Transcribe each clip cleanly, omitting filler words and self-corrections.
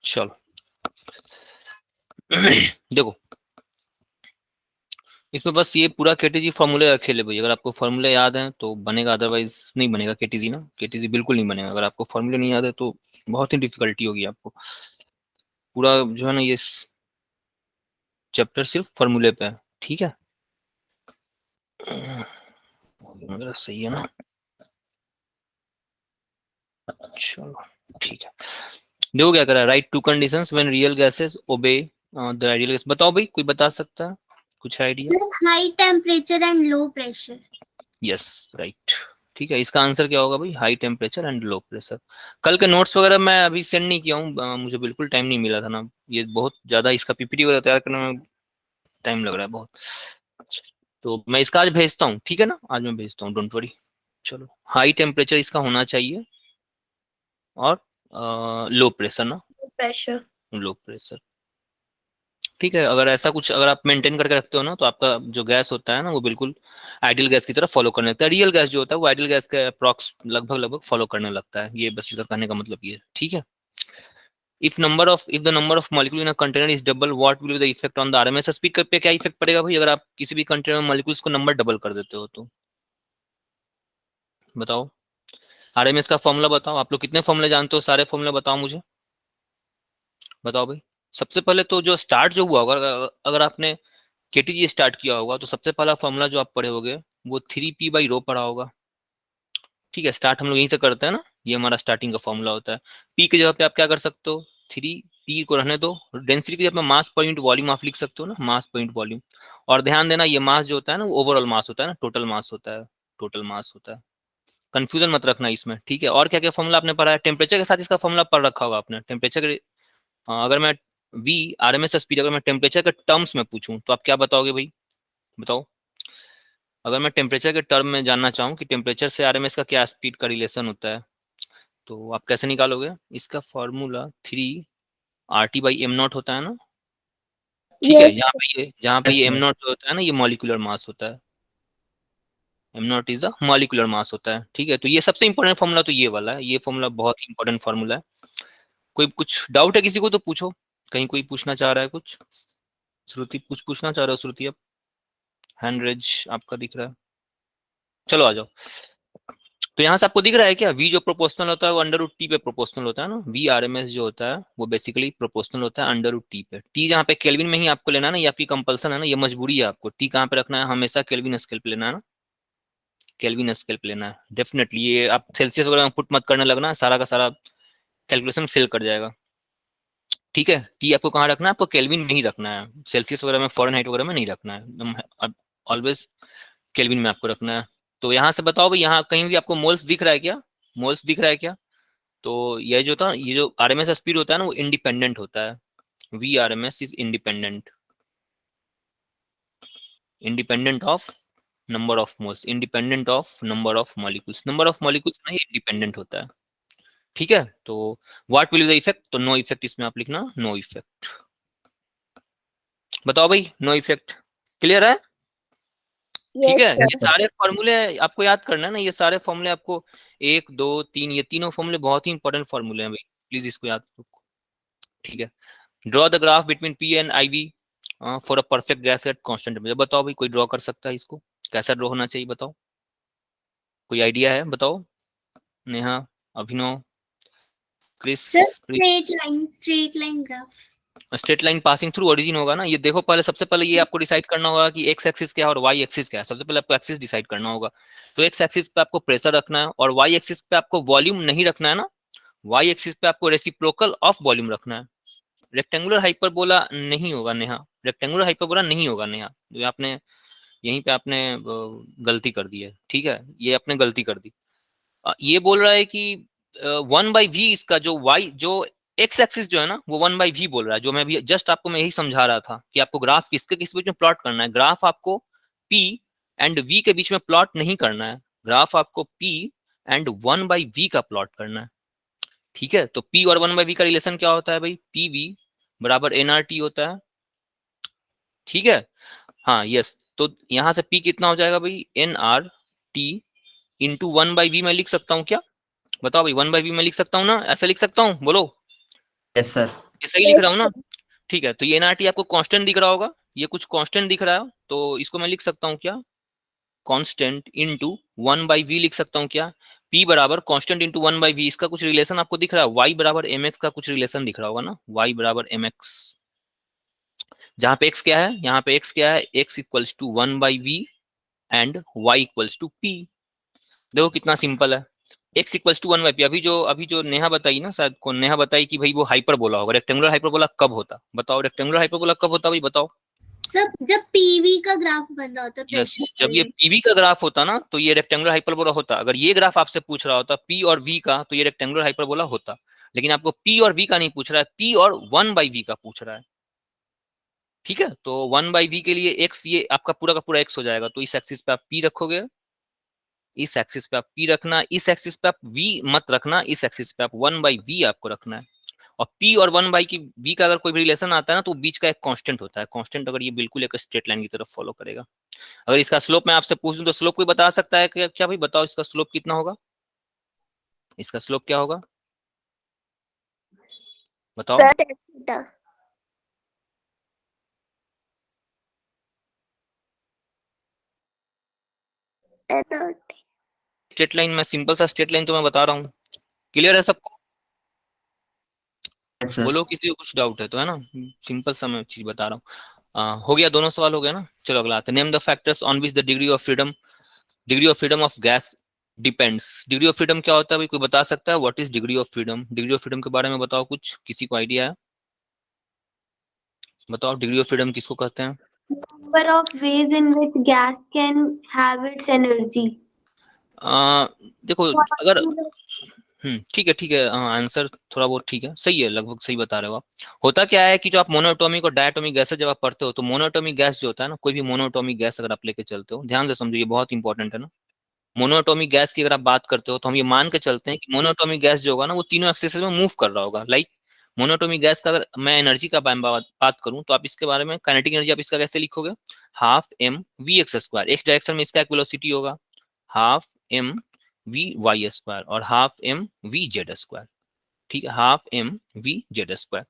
चलो देखो, इसमें बस ये पूरा केटीजी फॉर्मूले अकेले भाई, अगर आपको फॉर्मूले याद हैं तो बनेगा, अदरवाइज नहीं बनेगा केटीजी ना, केटीजी बिल्कुल नहीं बनेगा। अगर आपको फॉर्मूले नहीं याद है तो बहुत ही डिफिकल्टी होगी आपको। पूरा जो है ना ये चैप्टर सिर्फ फॉर्मूले पे है, ठीक है। मेरा सही है ना, चलो ठीक है। देखो क्या करा, right to conditions when real gases obey the ideal gas. बताओ भाई, कोई बता सकता है कुछ idea? High temperature and low pressure. Yes right, ठीक है। इसका आंसर क्या होगा भाई? High temperature and low pressure. कल के नोट्स वगैरह मैं अभी सेंड नहीं किया हूँ, मुझे बिल्कुल टाइम नहीं मिला था ना, ये बहुत ज्यादा इसका पीपीटी वगैरह तैयार करने में टाइम लग रहा है बहुत। तो मैं इसका आज भेजता हूँ, ठीक है ना, आज मैं भेजता हूँ, डोंट वरी। चलो, हाई टेम्परेचर इसका होना चाहिए और लो प्रेशर ना, प्रेशर। लो प्रेशर, ठीक है। अगर ऐसा कुछ अगर आप मेंटेन करके रखते हो ना, तो आपका जो गैस होता है ना वो बिल्कुल आइडियल गैस की तरफ फॉलो करने लगता है। रियल गैस जो होता है वो आइडियल गैस के अप्रॉक्स लगभग लगभग फॉलो करने लगता है। ये बस इसका कहने का मतलब ये है, ठीक है। If the number of molecule in a container is double, what will be the effect on the RMS speed पे? क्या इफेक्ट पड़ेगा भाई अगर आप किसी भी कंटेनर में मॉलिक्यूल्स को नंबर डबल कर देते हो तो? बताओ, आरएमएस का फॉर्मूला बताओ। आप लोग कितने फॉर्मूले जानते हो? सारे फॉर्मूले बताओ मुझे, बताओ भाई। सबसे पहले तो जो स्टार्ट जो हुआ होगा, अगर आपने केटीजी स्टार्ट किया होगा तो सबसे पहला फॉर्मूला जो आप पढ़े होगे वो 3p/ρ पढ़ा होगा, ठीक है। स्टार्ट हम लोग यहीं से करते हैं ना, ये हमारा स्टार्टिंग का फॉर्मूला होता है। पी की जगह पे आप क्या कर सकते हो? 3p को रहने दो, डेंसिटी की जगह पे मास पर यूनिट वॉल्यूम आप लिख सकते हो ना, मास पर यूनिट वॉल्यूम। और ध्यान देना, ये मास जो होता है ना वो ओवरऑल मास होता है ना, टोटल मास होता है, टोटल मास होता है। कंफ्यूजन मत रखना इसमें, ठीक है। और क्या क्या फॉर्मूला आपने पढ़ा है? टेम्परेचर के साथ इसका फॉर्मूला पढ़ रखा होगा आपने, टेम्परेचर के। अगर मैं वी आरएमएस स्पीड अगर मैं टेम्परेचर के टर्म्स में पूछूं तो आप क्या बताओगे भाई? बताओ, अगर मैं टेम्परेचर के टर्म में जानना चाहूँ कि टेम्परेचर से आरएमएस का क्या स्पीड का रिलेशन होता है, तो आप कैसे निकालोगे? इसका फॉर्मूला 3 RT/m0 होता है ना, ठीक है। यस। जहाँ पे ये m0 होता है ना, ये मॉलिक्यूलर मास होता है। m0 is the molecular mass होता है, ठीक है। तो ये सबसे इंपॉर्टेंट फॉर्मूला तो ये वाला है, ये फॉर्मूला बहुत ही इंपॉर्टेंट फॉर्मूला है। कोई कुछ डाउट है किसी को तो पूछो, कहीं कोई पूछना चाह रहा है कुछ? श्रुति कुछ पूछना चाह रहे हो? श्रुति, अब हैंड रेज आपका दिख रहा है, चलो आ जाओ। तो यहाँ से आपको दिख रहा है क्या, v जो प्रोपोर्शनल होता है वो √t पे प्रोपोर्शनल होता है ना। v RMS जो होता है वो बेसिकली प्रोपोर्शनल होता है √t पे। t जहाँ पे केल्विन में ही आपको लेना है ना, ये आपकी कंपल्सन है ना, ये मजबूरी है आपको। t कहाँ पे रखना है? हमेशा केल्विन स्केल पे लेना है ना, केल्विन स्केल पे लेना है डेफिनेटली। ये आप सेल्सियस वगैरह में पुट मत करने लगना, सारा का सारा कैलकुलेशन फेल कर जाएगा, ठीक है। टी आपको कहाँ रखना है? आपको केल्विन में ही रखना है, सेल्सियस वगैरह में, फ़ारेनहाइट वगैरह में नहीं रखना है, ऑलवेज केल्विन में आपको रखना है। तो यहाँ से बताओ भाई, यहाँ कहीं भी आपको मोल्स दिख रहा है क्या? मोल्स दिख रहा है क्या? तो ये जो था, ये जो आरएमएस स्पीड होता है ना वो इंडिपेंडेंट होता है। V RMS is independent, independent of number of moles, independent of number of molecules. Number of molecules ना ये इंडिपेंडेंट होता है, ठीक है। तो what will be the effect? तो नो इफेक्ट इसमें आप लिखना, नो इफेक्ट। बताओ भाई, नो इफेक्ट, क्लियर है? ठीक है। यस ये सर। सारे फॉर्मूले आपको याद करना है ना, ये सारे फॉर्मूले आपको 1 2 3, ये तीनों फॉर्मूले बहुत ही इंपॉर्टेंट फॉर्मूले हैं भाई, प्लीज इसको याद रखो, ठीक है। Draw the graph between P and I V for a perfect gas at constant temperature. बताओ भाई, कोई ड्रॉ कर सकता है इसको? कैसा ड्रॉ होना चाहिए बताओ, कोई आइडिया है? बताओ, Neha, Abhinav, Chris, sir Prince. Straight line graph. Straight line passing through origin होगा ना। ये देखो, पहले सबसे पहले ये आपको डिसाइड करना होगा कि एक्स एक्सिस क्या है और वाई एक्सिस क्या है। सबसे पहले आपको एक्सिस डिसाइड करना होगा। तो एक्स एक्सिस पे आपको प्रेशर रखना है और वाई एक्सिस पे आपको वॉल्यूम नहीं रखना है ना, वाई एक्सिस पे आपको रेसिप्रोकल ऑफ वॉल्यूम रखना है। रेक्टेंगुलर हाइपरबोला नहीं होगा नेहा, रेक्टेंगुलर हाइपरबोला नहीं होगा नेहा, जो आपने यहीं पे आपने गलती कर दी है, ठीक है, ये आपने गलती कर दी। ये बोल रहा है कि 1/v इसका जो y जो एक्स एक्सिस जो है ना वो 1/v बोल रहा है, जो मैं भी जस्ट आपको मैं यही समझा रहा था कि आपको ग्राफ किसके किस बीच में प्लॉट करना है। ग्राफ आपको p एंड v के बीच में प्लॉट नहीं करना है, ग्राफ आपको p एंड 1/v का प्लॉट करना है, ठीक है। तो p और 1/v का रिलेशन क्या होता है भाई? pv बराबर nRT होता है, ठीक है। हाँ यस, तो यहाँ से p कितना हो जाएगा भाई? nRT इंटू 1/v मैं लिख सकता हूँ क्या? बताओ भाई, 1/v में लिख सकता हूँ ना, ऐसे लिख सकता हूँ, बोलो। Yes sir. ये सही लिख रहा हूँ ना? ठीक है, तो ये एनआरटी आपको कांस्टेंट दिख रहा होगा, ये कुछ कांस्टेंट दिख रहा है, तो इसको मैं लिख सकता हूँ क्या, कांस्टेंट इनटू 1/v लिख सकता हूँ क्या, p बराबर कांस्टेंट इनटू 1/v। इसका कुछ रिलेशन आपको दिख रहा है, y बराबर mx का कुछ रिलेशन दिख रहा होगा ना, y बराबर mx, जहां पे x क्या है, यहाँ पे x क्या है, x equals to 1/v and y equals to p। देखो कितना सिंपल है, x इक्वल्स टू 1/p। अभी जो नेहा बताई ना, शायद कौन नेहा बताई कि भाई वो हाइपरबोला होगा, रेक्टेंगुलर हाइपरबोला कब होता, बताओ रेक्टेंगुलर हाइपरबोला कब होता भाई, बताओ। सब जब पीवी का ग्राफ बन रहा होता है यस, प्रेशर जब ये पीवी का ग्राफ होता ना तो ये रेक्टेंगुलर हाइपरबोला होता। अगर ये ग्राफ आपसे पूछ रहा होता पी और वी का तो ये रेक्टेंगुलर हाइपरबोला होता, लेकिन आपको पी और वी का नहीं पूछ रहा है, पी और 1/v का पूछ रहा है। ठीक है, तो 1/v के लिए x ये आपका पूरा का पूरा x हो जाएगा, तो इस एक्सिस पे आप p रखोगे, इस एक्सिस पे आप p रखना, इस एक्सिस पे आप v मत रखना, इस एक्सिस पे आप 1/v आपको रखना है। और p और 1/v का अगर कोई भी रिलेशन आता है ना तो बीच का एक कांस्टेंट होता है, कांस्टेंट अगर ये बिल्कुल एक स्ट्रेट लाइन की तरफ फॉलो करेगा। अगर इसका स्लोप मैं आपसे पूछ दूं तो स्लोप कोई बता सकता है क्या, क्या भाई बताओ इसका स्लोप कितना होगा, इसका स्लोप क्या होगा बताओ। स्ट्रेट लाइन में, सिंपल सा स्ट्रेट लाइन तो मैं बता रहा हूँ, क्लियर है सबको, बोलो किसी को कुछ डाउट है तो, है ना, सिंपल सा मैं चीज बता रहा हूँ। हो गया, दोनों सवाल हो गया ना। चलो अगला आते हैं, name the factors on which the degree of freedom of gas depends. Degree of freedom क्या होता है भाई, कोई बता सकता है, what is degree of freedom, degree of freedom के बारे में बताओ कुछ, किसी को आइडिया है, बताओ डिग्री ऑफ फ्रीडम किसको कहते हैं। Number of ways in which gas can have its energy. देखो अगर ठीक है, आंसर थोड़ा बहुत ठीक है, सही है, लगभग सही बता रहे हो आप। होता क्या है कि जो आप मोनोएटॉमिक और डायटोमिक गैसेस जब आप पढ़ते हो तो मोनोएटॉमिक गैस जो होता है ना, कोई भी मोनोएटॉमिक गैस अगर आप लेके चलते हो, ध्यान से समझो ये बहुत इंपॉर्टेंट है ना। मोनोएटॉमिक गैस की अगर आप बात करते हो तो हम ये मान के चलते हैं कि मोनोएटॉमिक गैस जो होगा ना वो तीनों एक्सिस में मूव कर रहा होगा। लाइक मोनोएटॉमिक गैस का अगर मैं एनर्जी का बात करूं तो आप इसके बारे में काइनेटिक एनर्जी आप इसका कैसे लिखोगे, half M v x square, x direction में इसका एक वेलोसिटी होगा, half M v y square और half M v z square. ठीक है, half M v z square.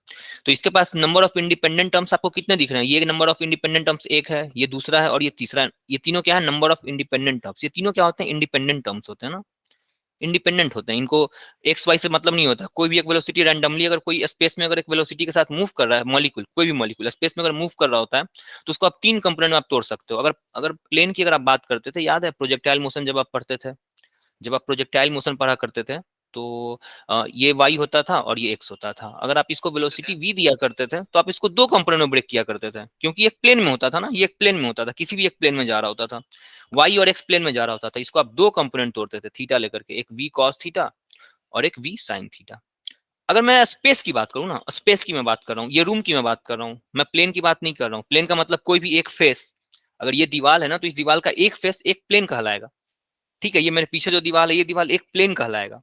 तो इसके पास नंबर ऑफ इंडिपेंडेंट टर्म्स आपको कितने दिख रहे हैं, ये नंबर ऑफ इंडिपेंडेंट टर्म्स एक है, ये दूसरा है और ये तीसरा है। ये तीनों क्या है, नंबर ऑफ इंडिपेंडेंट टर्म्स। ये तीनों क्या होते हैं, इंडिपेंडेंट टर्म्स होते हैं ना, इंडिपेंडेंट होते हैं, इनको एक्स वाई से मतलब नहीं होता। कोई भी एक वेलोसिटी रैंडमली अगर कोई स्पेस में अगर एक वेलोसिटी के साथ मूव कर रहा है, मॉलिक्यूल कोई भी मॉलिक्यूल स्पेस में अगर मूव कर रहा होता है तो उसको आप तीन कंपोनेंट में आप तोड़ सकते हो। अगर अगर प्लेन की अगर आप बात करते थे, याद है प्रोजेक्टाइल मोशन जब आप पढ़ते थे, जब आप प्रोजेक्टाइल मोशन पढ़ा करते थे तो ये y होता था और ये x होता था। अगर आप इसको वेलोसिटी v दिया करते थे तो आप इसको दो कंपोनेंट में ब्रेक किया करते थे, क्योंकि एक प्लेन में होता था ना, ये एक प्लेन में होता था, किसी भी एक प्लेन में जा रहा होता था, y और x प्लेन में जा रहा होता था। इसको आप दो कंपोनेंट तोड़ते थे थीटा लेकर के, एक v cos थीटा और एक v sin थीटा। अगर मैं स्पेस की बात करूं ना, स्पेस की मैं बात कर रहा हूँ, ये रूम की मैं बात कर रहा हूँ, मैं प्लेन की बात नहीं कर रहा हूँ। प्लेन का मतलब कोई भी एक फेस, अगर ये दीवार है ना तो इस दीवार का एक फेस एक प्लेन कहलाएगा। ठीक है, ये मेरे पीछे जो दीवार है ये दीवार एक प्लेन कहलाएगा,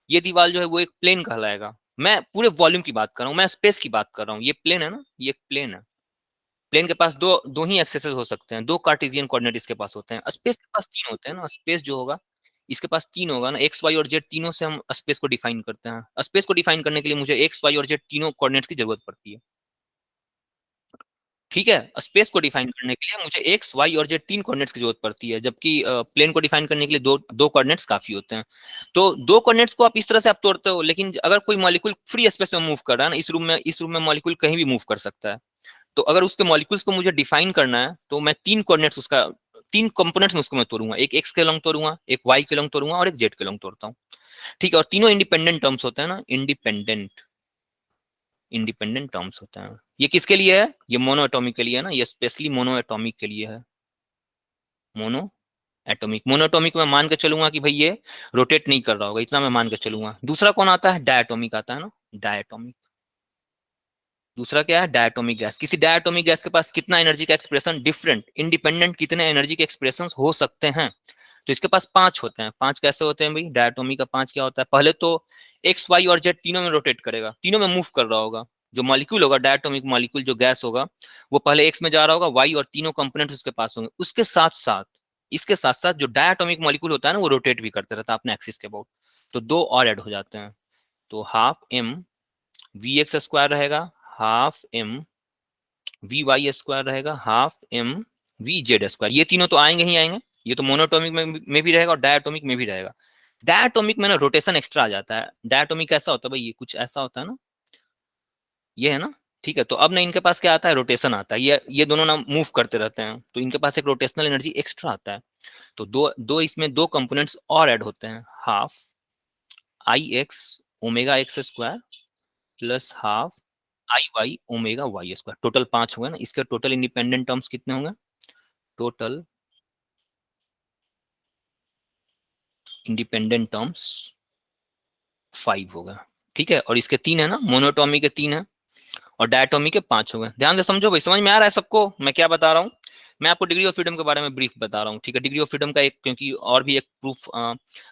ये दीवार जो है वो एक प्लेन कहलाएगा। मैं पूरे वॉल्यूम की बात कर रहा हूँ, मैं स्पेस की बात कर रहा हूँ। ये प्लेन है ना, ये एक प्लेन है, प्लेन के पास दो दो ही एक्सेस हो सकते हैं, दो कार्टेशियन कोऑर्डिनेट इसके पास होते हैं। स्पेस के पास तीन होते हैं ना, स्पेस जो होगा इसके पास तीन होगा ना, एक्स वाई और जेड तीनों से हम स्पेस को डिफाइन करते हैं। स्पेस को डिफाइन करने के लिए मुझे एक्स वाई और जेड तीनों कोऑर्डिनेट्स की जरूरत पड़ती है। ठीक है, स्पेस को डिफाइन करने के लिए मुझे एक्स वाई और जेड तीन कोऑर्डिनेट्स की जरूरत पड़ती है, जबकि प्लेन को डिफाइन करने के लिए दो दो कोऑर्डिनेट्स काफी होते हैं। तो दो कोऑर्डिनेट्स को आप इस तरह से आप तोड़ते हो, लेकिन अगर कोई मॉलिक्यूल फ्री स्पेस में मूव कर रहा है ना, इस रूम में मॉलिक्यूल कहीं भी मूव कर सकता है, तो अगर उसके मॉलिक्यूल्स को मुझे डिफाइन करना है तो मैं तीन कोऑर्डिनेट्स उसका, तीन कंपोनेंट्स में उसको मैं तोड़ूंगा, एक एक्स के लॉन्ग तोड़ूंगा, एक वाई के लॉन्ग तोड़ूंगा और एक जेड के लॉन्ग तोड़ता हूँ। ठीक है, और तीनों इंडिपेंडेंट टर्म्स होते हैं ना, इंडिपेंडेंट इंडिपेंडेंट टर्म्स होते हैं। ये किसके लिए है, ये मोनो एटॉमिक के लिए है ना, ये स्पेशली मोनो एटॉमिक के लिए है। मोनो एटॉमिक, मोनो एटॉमिक में मान के चलूंगा कि भाई ये रोटेट नहीं कर रहा होगा, इतना मैं मान के चलूंगा। दूसरा कौन आता है, डायटोमिक आता है ना, डायटोमिक। दूसरा क्या है, डायटोमिक गैस। किसी डायटोमिक गैस के पास कितना एनर्जी का एक्सप्रेशन, डिफरेंट इंडिपेंडेंट कितने एनर्जी के एक्सप्रेशन हो सकते हैं, तो इसके पास पांच होते हैं। पांच कैसे होते हैं भाई, डायटोमिक का पांच क्या होता है, पहले तो एक्स वाई और जेड तीनों में रोटेट करेगा, तीनों में मूव कर रहा होगा। जो मॉलिक्यूल होगा, डायटोमिक मॉलिक्यूल जो गैस होगा वो पहले एक्स में जा रहा होगा, वाई और तीनों कंपोनेंट उसके पास होंगे। उसके साथ साथ, इसके साथ साथ जो डायटोमिक मॉलिक्यूल होता है ना वो रोटेट भी करते रहता है अपने एक्सिस के अबाउट, तो दो और ऐड हो जाते हैं। तो half M v x square रहेगा half M v y square रहेगा half M v z square. ये तीनों तो आएंगे ही आएंगे, ये तो मोनोटोमिक में भी रहेगा और डायटोमिक में भी रहेगा। डायटोमिक में ना रोटेशन एक्स्ट्रा आ जाता है। डायटोमिक ऐसा होता है भाई, ये कुछ ऐसा होता है ना, ये है ना, ठीक है। तो अब ना इनके पास क्या आता है, रोटेशन आता है। ये दोनों ना मूव करते रहते हैं, तो इनके पास एक रोटेशनल एनर्जी एक्स्ट्रा आता है। तो दो इसमें दो कंपोनेंट्स और ऐड होते हैं, half I X omega X square plus half I Y omega Y square. Total 5 हुए ना, इसके टोटल इंडिपेंडेंट टर्म्स कितने होंगे, टोटल इंडिपेंडेंट टर्म्स 5 होगा, ठीक है। और इसके 3 है ना, मोनोटोमी के 3 है और डायटोमी के 5 हो गए। ध्यान से समझो भाई, समझ में आ रहा है सबको मैं क्या बता रहा हूँ। मैं आपको डिग्री ऑफ फ्रीडम के बारे में ब्रीफ बता रहा हूँ, ठीक है। डिग्री ऑफ फ्रीडम का एक, क्योंकि और भी एक प्रूफ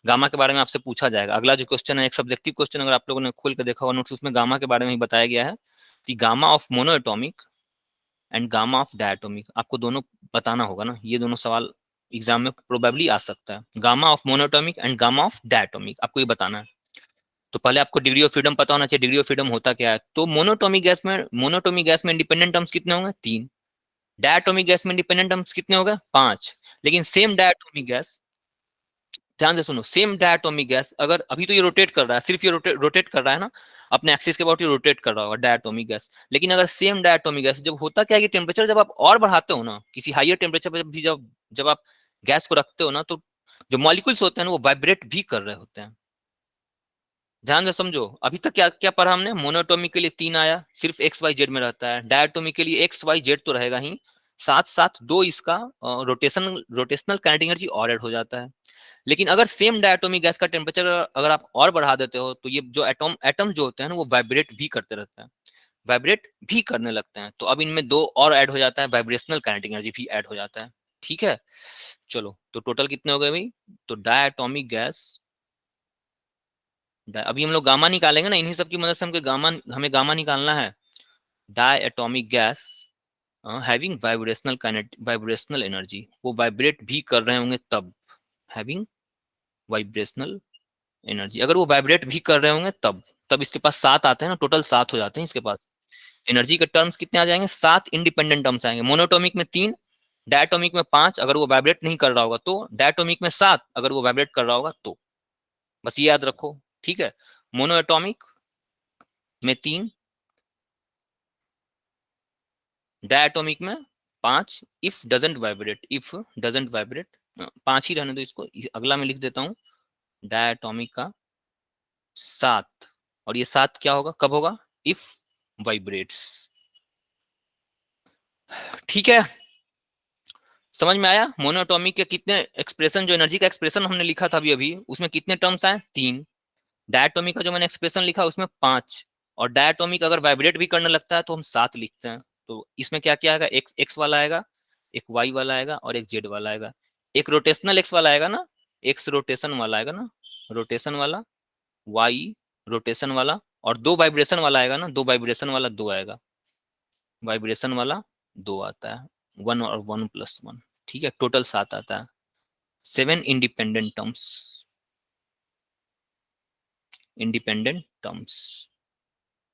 गामा के बारे में आपसे पूछा जाएगा। अगला जो क्वेश्चन है एक सब्जेक्टिव क्वेश्चन, अगर आप लोगों ने खोल के देखा होगा नोट्स, उसमें गामा के बारे में ही बताया गया है कि gamma of monoatomic and gamma of diatomic, आपको दोनों बताना होगा ना। ये दोनों सवाल एग्जाम में प्रोबेबली आ सकता है, gamma of monoatomic and gamma of diatomic, आपको ये बताना है। तो पहले आपको डिग्री ऑफ फ्रीडम पता होना चाहिए, डिग्री ऑफ फ्रीडम होता क्या है। तो मोनोटोमिक गैस में इंडिपेंडेंट टर्म्स कितने होंगे, 3। डायटोमिक गैस में इंडिपेंडेंट टर्म्स कितने हो गए, 5। लेकिन सेम डायटोमिक गैस, ध्यान से सुनो, सेम डायटोमिक गैस अगर अभी तो ये रोटेट कर रहा है, सिर्फ ये रोटेट कर रहा है ना, अपने एक्सिस के अबाउट ये रोटेट कर रहा होगा डायटोमिक गैस। लेकिन अगर सेम डायटोमिक गैस, जब होता क्या है कि टेम्परेचर जब आप और बढ़ाते हो ना, किसी हाइयर टेम्परेचर पर भी जब आप गैस को रखते हो ना, तो जो मॉलिक्यूल्स होते हैं ना वो वाइब्रेट भी कर रहे होते हैं। ध्यान से समझो, अभी तक क्या क्या पढ़ा हमने, मोनोटोमिक के लिए 3 आया, सिर्फ एक्स वाई जेड में रहता है। डायटोमिक के लिए एक्स वाई जेड तो रहेगा ही, साथ साथ 2 इसका रोटेशनल काइनेटिक एनर्जी और ऐड हो जाता है। लेकिन अगर सेम डायटोमिक गैस का टेम्परेचर अगर आप और बढ़ा देते हो, तो ये जो एटम जो होते हैं ना वो वाइब्रेट भी करते रहते हैं, वाइब्रेट भी करने लगते हैं। तो अब इनमें 2 और ऐड हो जाता है, वाइब्रेशनल काइनेटिक एनर्जी भी ऐड हो जाता है, ठीक है। चलो, तो टोटल कितने हो गए भाई, तो डायटोमिक गैस, अभी हम लोग गामा निकालेंगे ना, इन्हीं सब की मदद से हमें गामा निकालना है। Diatomic gas having vibrational energy, वो वाइब्रेट भी कर रहे होंगे तब, हैविंग वाइब्रेशनल एनर्जी, अगर वो वाइब्रेट भी कर रहे होंगे तब इसके पास 7 आते हैं ना, टोटल 7 हो जाते हैं इसके पास। एनर्जी के टर्म्स कितने आ जाएंगे, 7 इंडिपेंडेंट टर्म्स आएंगे। मोनोटोमिक में 3, डायटोमिक में 5 अगर वो वाइब्रेट नहीं कर रहा होगा तो, डायटोमिक में 7 अगर वो वाइब्रेट कर रहा होगा तो। बस ये याद रखो, ठीक है। मोनोएटॉमिक में 3, डायटोमिक में 5, इफ डजंट वाइब्रेट 5 ही रहने दो इसको, अगला मैं लिख देता हूं, डायटोमिक का 7, और ये 7 क्या होगा, कब होगा, इफ वाइब्रेट्स, ठीक है। समझ में आया, मोनोटोमिक के कितने एक्सप्रेशन, जो एनर्जी का एक्सप्रेशन हमने लिखा था अभी उसमें कितने टर्म्स आए, 3। डायटोमिक का जो मैंने एक्सप्रेशन लिखा उसमें 5, और डायटोमिक अगर वाइब्रेट भी करने लगता है तो हम 7 लिखते हैं। तो इसमें क्या क्या आएगा, एक्स वाला आएगा, एक वाई वाला आएगा और एक जेड वाला आएगा। एक रोटेशनल एक्स वाला आएगा ना, एक्स रोटेशन वाला आएगा ना, रोटेशन वाला, वाई रोटेशन वाला, और 2 वाइब्रेशन वाला आएगा ना, 2 वाइब्रेशन वाला 2 आएगा, वाइब्रेशन वाला 2 आता है, 1 और 1 + 1, ठीक है। टोटल 7 आता है, 7 इंडिपेंडेंट टर्म्स,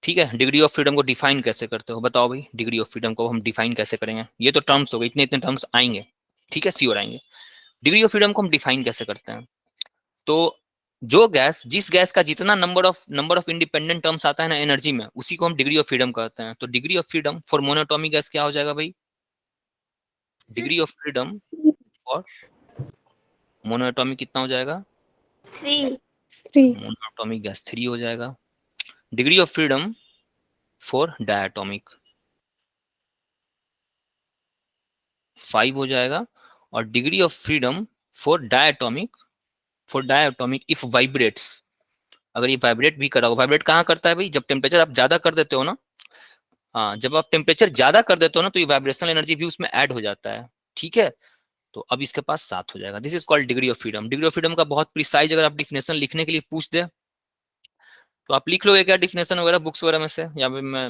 ठीक है। डिग्री ऑफ फ्रीडम को डिफाइन कैसे करते हो बताओ भाई, डिग्री ऑफ फ्रीडम को हम डिफाइन कैसे करेंगे, ये तो टर्म्स हो गए, इतने इतने टर्म्स आएंगे, ठीक है, श्योर आएंगे। डिग्री ऑफ फ्रीडम को हम डिफाइन कैसे करते हैं, तो जो गैस, जिस गैस का जितना नंबर ऑफ इंडिपेंडेंट टर्म्स आता है ना एनर्जी में, उसी को हम डिग्री ऑफ फ्रीडम कहते हैं। तो degree of freedom for monatomic gas क्या हो जाएगा भाई, degree of freedom for monoatomic कितना हो जाएगा, 3. मोनोएटॉमिक गैस 3 हो जाएगा। Degree of freedom for diatomic 5 हो जाएगा, और degree of freedom for diatomic if vibrates, अगर ये वाइब्रेट भी करा हो, वाइब्रेट कहाँ करता है भाई, जब टेम्परेचर आप ज्यादा कर देते हो ना, हाँ, जब आप टेम्परेचर ज्यादा कर देते हो ना, तो ये वाइब्रेशनल एनर्जी भी उसमें ऐड हो जाता है, ठीक है। तो अब इसके पास 7 हो जाएगा, this is called degree of freedom. Degree of freedom का बहुत प्रिसाइज अगर आप डिफिनेशन लिखने के लिए पूछ दे तो आप लिख लोगे क्या डिफिनेशन वगैरह बुक्स वगैरह में से, या फिर मैं,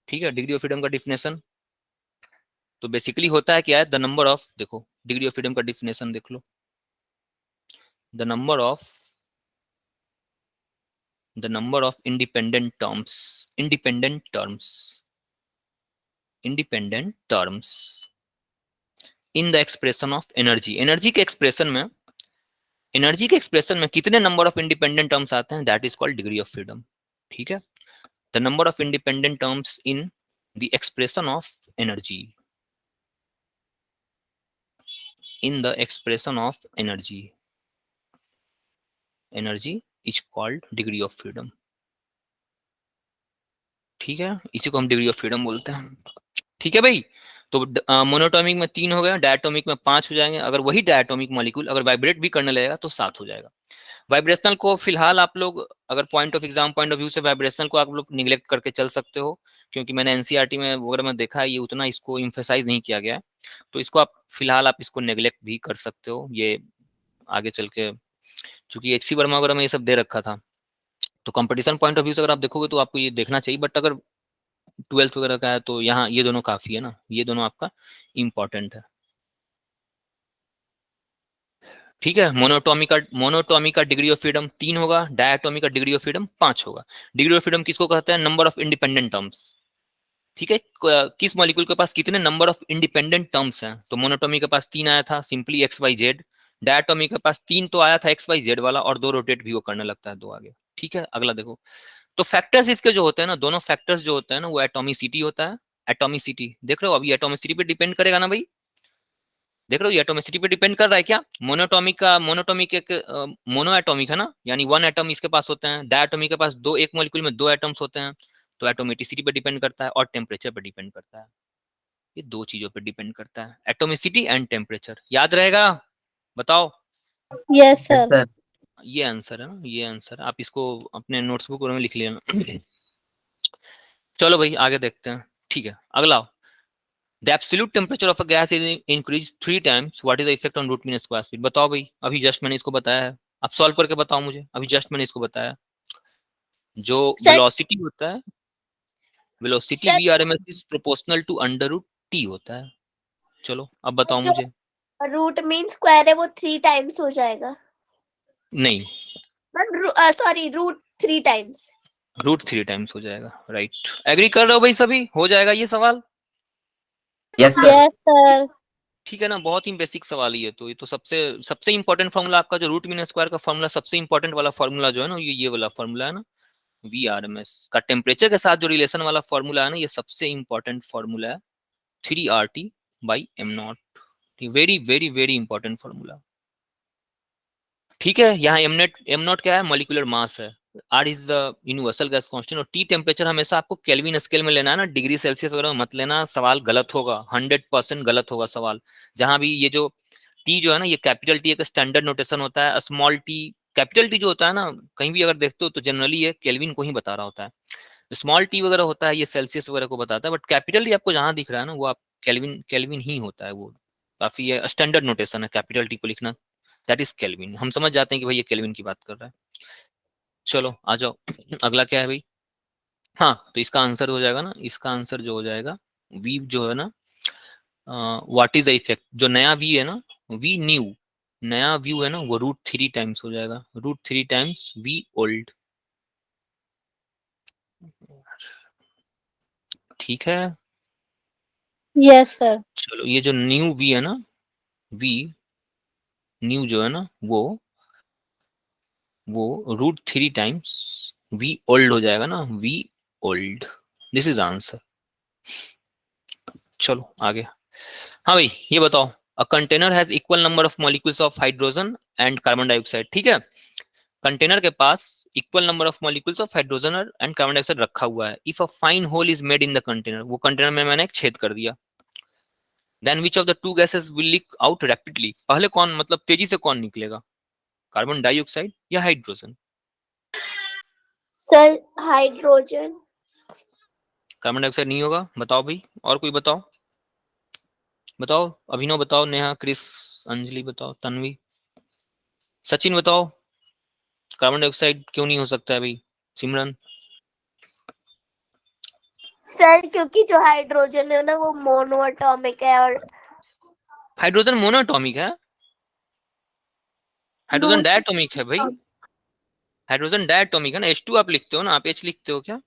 ठीक है। डिग्री ऑफ फ्रीडम का डिफिनेशन तो बेसिकली होता है क्या है, द नंबर ऑफ, देखो डिग्री ऑफ फ्रीडम का डिफिनेशन देख लो, the number of the number of independent terms in the expression of energy. Energy के एक्सप्रेशन में कितने नंबर ऑफ इंडिपेंडेंट टर्म्स आते हैं, that is called degree of freedom. ठीक है, the number of independent terms in the expression of energy, in the expression of energy is called degree of freedom. ठीक है, इसी को हम डिग्री ऑफ फ्रीडम बोलते हैं. ठीक है भाई, तो मोनोटॉमिक में 3 हो गया, डायटोमिक में 5 हो जाएंगे. अगर वही डायटोमिक मॉलिक्यूल अगर वाइब्रेट भी करने लगेगा तो 7 हो जाएगा. वाइब्रेशनल को फिलहाल आप लोग अगर पॉइंट ऑफ व्यू से वाइब्रेशनल को आप लोग निगलेक्ट करके चल सकते हो, क्योंकि मैंने एनसीईआरटी में वगैरह में देखा है ये उतना इसको इम्फेसाइज नहीं किया गया है, तो इसको आप फिलहाल आप इसको नेग्लेक्ट भी कर सकते हो. ये आगे चल के चूंकि एक्सी वर्मा वगैरह में ये सब दे रखा था, तो कंपटीशन पॉइंट ऑफ व्यू से अगर आप देखोगे तो आपको ये देखना चाहिए. बट अगर 12th वगैरह का है तो यहाँ ये दोनों काफी है ना, ये दोनों आपका इम्पोर्टेंट है. ठीक है, मोनोटॉमिक का डिग्री ऑफ फ्रीडम 3 होगा, डायटोमिक का डिग्री ऑफ फ्रीडम 5 होगा. डिग्री ऑफ फ्रीडम किसको कहते हैं, नंबर ऑफ इंडिपेंडेंट टर्म्स. ठीक है, किस मॉलिक्यूल के पास कितने नंबर ऑफ इंडिपेंडेंट टर्म्स हैं, तो मोनोटॉमिक के पास 3 आया था, simply X Y Z. Diatomic के पास 3 तो आया था एक्स वाई जेड वाला, और 2 रोटेट भी वो करने लगता है 2 आगे. ठीक है, अगला देखो. तो फैक्टर्स इसके जो होते हैं ना, दोनों फैक्टर्स जो होते हैं ना, वो एटॉमिसिटी होता है. एटॉमिसिटी देख रहे हो, अभी एटॉमिसिटी पे डिपेंड करेगा ना भाई, देख रहे हो ये एटॉमिसिटी पे डिपेंड कर रहा है क्या. मोनोटॉमिक एक मोनो एटॉमिक है ना, यानी 1 एटम इसके पास होते हैं. डायटोमिक के पास 2, एक मॉलिक्यूल में 2 एटम्स होते हैं, तो एटोमिसिटी पे डिपेंड करता है और टेम्परेचर पे डिपेंड करता है. ये 2 चीजों पे डिपेंड करता है, एटोमिसिटी एंड टेम्परेचर. याद रहेगा, बताओ. Yes sir. ये आंसर है ना, ये आंसर. आप इसको अपने नोट्सबुक में लिख लेना. चलो भाई आगे देखते हैं. ठीक है, अगला. The absolute temperature of a gas is increased 3 times. What is the effect on root mean square speed? बताओ भाई, अभी जस्ट मैंने इसको बताया है, आप सॉल्व करके बताओ मुझे. अभी जस्ट मैंने इसको बताया, जो वेलोसिटी होता है, velocity VRMS is proportional to under root T होता है. चलो अब बताओ मुझे. रूट मीन स्क्वायर है वो 3 टाइम्स हो जाएगा. नहीं, sorry, root 3 times. Root 3 times हो जाएगा. राइट, एग्री कर रहे हो भाई सभी, हो जाएगा ये सवाल. Yes sir. ठीक है ना, बहुत ही बेसिक सवाल ही है. तो ये तो सबसे इंपॉर्टेंट फॉर्मूला आपका जो रूट मीन स्क्वायर का फॉर्मूला, सबसे इंपॉर्टेंट वाला फॉर्मूला जो है ना, ये वाला फॉर्मूला है ना, VRMS का टेम्परेचर के साथ जो रिलेशन वाला फॉर्मूला है ना, ये सबसे इंपॉर्टेंट फॉर्मूला है. 3RT/m0. Very very very important formula. ठीक है, यहाँ m0 क्या है, मॉलिक्यूलर मास है. R is the universal gas constant, और T टेम्परेचर हमेशा आपको केल्विन स्केल में लेना है ना, डिग्री सेल्सियस वगैरह मत लेना, सवाल गलत होगा, 100% गलत होगा सवाल. जहां भी ये जो T जो है ना, ये कैपिटल T एक स्टैंडर्ड नोटेशन होता है. स्मॉल t, कैपिटल T जो होता है ना, कहीं भी अगर देखते हो तो जनरली ये केल्विन को ही बता रहा होता है. स्मॉल t वगैरह होता है ये सेल्सियस वगैरह को बताता है, बट कैपिटल T आपको जहां दिख रहा है ना, वो आप केल्विन ही होता है. वो काफी स्टैंडर्ड नोटेशन है कैपिटल T को लिखना, दैट इज केल्विन. हम समझ जाते हैं कि भाई ये केल्विन की बात कर रहा है. चलो आ जाओ. अगला क्या है भाई. हाँ, तो इसका आंसर हो जाएगा ना, इसका आंसर जो हो जाएगा, V जो है ना, व्हाट इज द इफेक्ट, जो नया V है ना, V न्यू, नया व्यू है ना, वो रूट 3 टाइम्स हो जाएगा. Root 3 times V old. ठीक है, यस सर. चलो ये जो न्यू V है ना, V न्यू जो है ना, वो रूट 3 टाइम्स V ओल्ड हो जाएगा ना, V old. This is answer. चलो आगे. हाँ भाई ये बताओ, a container has equal number of molecules of hydrogen and carbon dioxide. ठीक है, कंटेनर के पास equal number of molecules of hydrogen and carbon dioxide रखा हुआ है. If a fine hole is made in the container, वो container में मैंने एक छेद कर दिया. Then which of the two gases will leak out rapidly, पहले कौन, मतलब तेजी से कौन निकलेगा, कार्बन डाइऑक्साइड या hydrogen. Sir hydrogen. Carbon dioxide नहीं होगा, बताओ भाई, और कोई बताओ. बताओ, अभिनव बताओ, नेहा, क्रिस, अंजलि बताओ, तन्वी, सचिन बताओ, कार्बन डाइऑक्साइड क्यों नहीं हो सकता है भाई. सिमरन. सर क्योंकि जो हाइड्रोजन है ना वो मोनो एटॉमिक है, और हाइड्रोजन मोनोएटॉमिक है, हाइड्रोजन डायटोमिक है भाई. हाइड्रोजन डायटोमिक है ना, H2 आप लिखते हो ना, आप H लिखते हो क्या?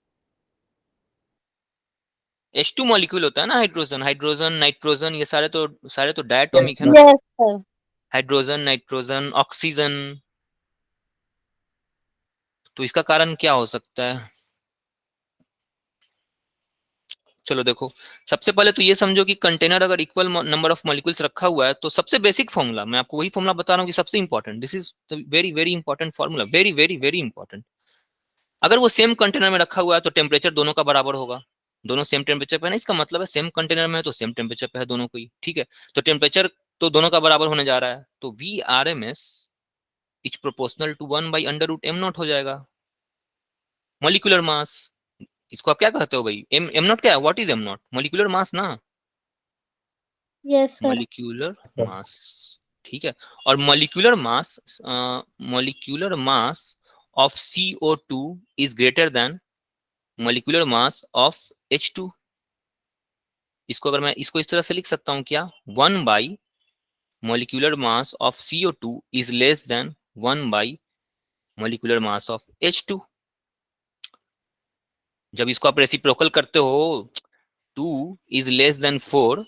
H2 मॉलिक्यूल होता है ना हाइड्रोजन, हाइड्रोजन नाइट्रोजन ये सारे तो डायटोमिक है ना, Yes, sir. Hydrogen nitrogen oxygen. तो इसका कारण क्या हो सकता है? चलो देखो, सबसे पहले तो ये समझो कि कंटेनर अगर इक्वल नंबर ऑफ मॉलिक्यूल्स रखा हुआ है तो सबसे बेसिक फॉर्मूला, मैं आपको वही फॉर्मूला बता रहा हूँ कि सबसे important, this is very very important formula, very very very important. अगर वो सेम कंटेनर में रखा हुआ है तो टेम्परेचर दोनों का बराबर होगा, दोनों सेम टेम्परेचर पे है ना, इसका मतलब है सेम कंटेनर में है तो सेम टेम्परेचर पे है दोनों को ही, ठीक है। तो टेम्परेचर तो दोनों का बराबर होने जा रहा है, तो V R M S is proportional to 1/√m0 हो जाएगा, मॉलिक्यूलर मास। इसको आप क्या कहते हो भाई? एम नॉट क्या है? What is m0? Molecular mass ना, Yes, sir. मॉलिक्यूलर मास, ठीक है। और molecular mass of CO2 is greater than molecular mass of H2। इसको अगर मैं इसको इस तरह से लिख सकता हूं क्या, 1 by molecular mass of CO2 is less than 1 by molecular mass of H2। जब इसको आप रेसिप्रोकल करते हो 2 इज लेस देन 4,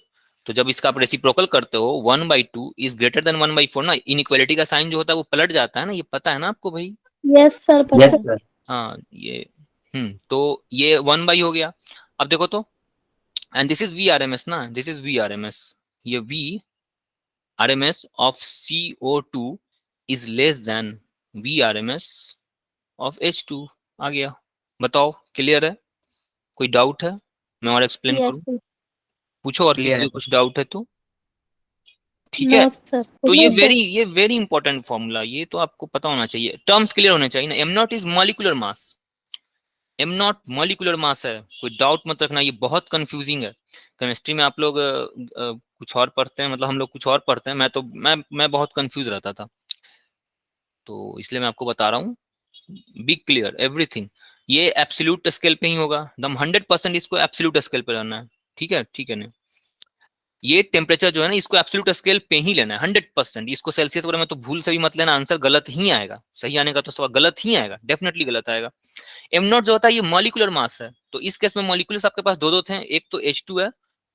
तो जब इसका आप रेसिप्रोकल करते हो 1/2 इज ग्रेटर देन 1/4 ना, इनइक्वालिटी का साइन जो होता है वो पलट जाता है ना, ये पता है ना आपको भाई? Yes, sir. Yes, Sir. sir. हाँ ये तो ये 1 हो गया। अब देखो तो, एंड दिस इज VRMS ना, दिस इज VRMS, ये VRMS of CO2 is less than VRMS of H2 आ गया। बताओ क्लियर है? कोई डाउट है? मैं और एक्सप्लेन Yes, करूं? sir. पूछो और Clear किसी है। को कुछ डाउट है तो। ठीक है, No, sir. तो No, sir. ये वेरी इंपॉर्टेंट फॉर्मूला, ये तो आपको पता होना चाहिए, टर्म्स क्लियर होने चाहिए ना। m0 is molecular mass, m0 molecular mass है, कोई डाउट मत रखना, ये बहुत कंफ्यूजिंग है। केमिस्ट्री में आप लोग कुछ और पढ़ते हैं, मतलब हम लोग कुछ और पढ़ते हैं, मैं बहुत कंफ्यूज रहता था, तो इसलिए मैं आपको बता रहा हूँ, बी क्लियर एवरीथिंग। ये एब्सोल्यूट स्केल पे ही होगा, एकदम 100% इसको एब्सोल्यूट स्केल पे रहना है, ठीक है ना। ये टेम्परेचर जो है ना, इसको एब्सोल्यूट स्केल पे ही लेना है 100%। इसको सेल्सियस वगैरह में तो भूल से भी मत लेना, आंसर गलत ही आएगा, सही आने का तो सवाल गलत ही आएगा, डेफिनेटली गलत आएगा। m0 जो होता है ये मॉलिक्यूलर मास है, तो इस केस में मॉलिक्यूल्स आपके पास दो थे, एक तो H2 है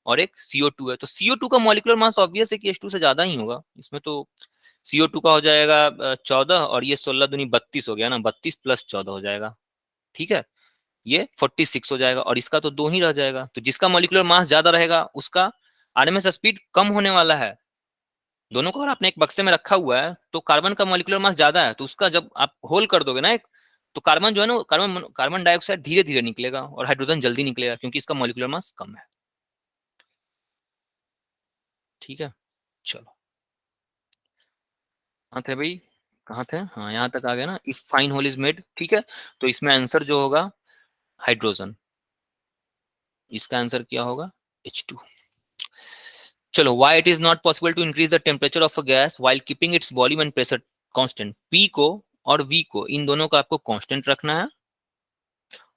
और एक CO2 है, तो CO2 का मॉलिक्यूलर मास ऑब्वियस है कि H2 से ज्यादा ही होगा। इसमें तो CO2 का हो जाएगा 14 और ये 16 दूनी 32 हो गया ना, 32 + 14 हो जाएगा, ठीक है, ये 46 हो जाएगा, और इसका तो 2 ही रह जाएगा। तो जिसका मॉलिक्यूलर मास ज्यादा रहेगा उसका RMS स्पीड कम होने वाला है। दोनों को अगर आपने एक बक्से में रखा हुआ है तो कार्बन का मॉलिक्यूलर मास ज्यादा है, तो उसका जब आप होल कर दोगे ना एक, तो कार्बन जो है ना, कार्बन डाइऑक्साइड धीरे धीरे निकलेगा और हाइड्रोजन जल्दी निकलेगा, क्योंकि इसका मॉलिक्यूलर मास कम है। ठीक है, चलो कहाँ थे भाई, कहाँ थे, हाँ यहाँ तक आ गया ना। If fine hole is made, ठीक है, तो इसमें आंसर जो होगा हाइड्रोजन, इसका आंसर क्या होगा H2। चलो, why it is not possible to increase the temperature of a gas while keeping its volume and pressure constant। P को और V को, इन दोनों को आपको कांस्टेंट रखना है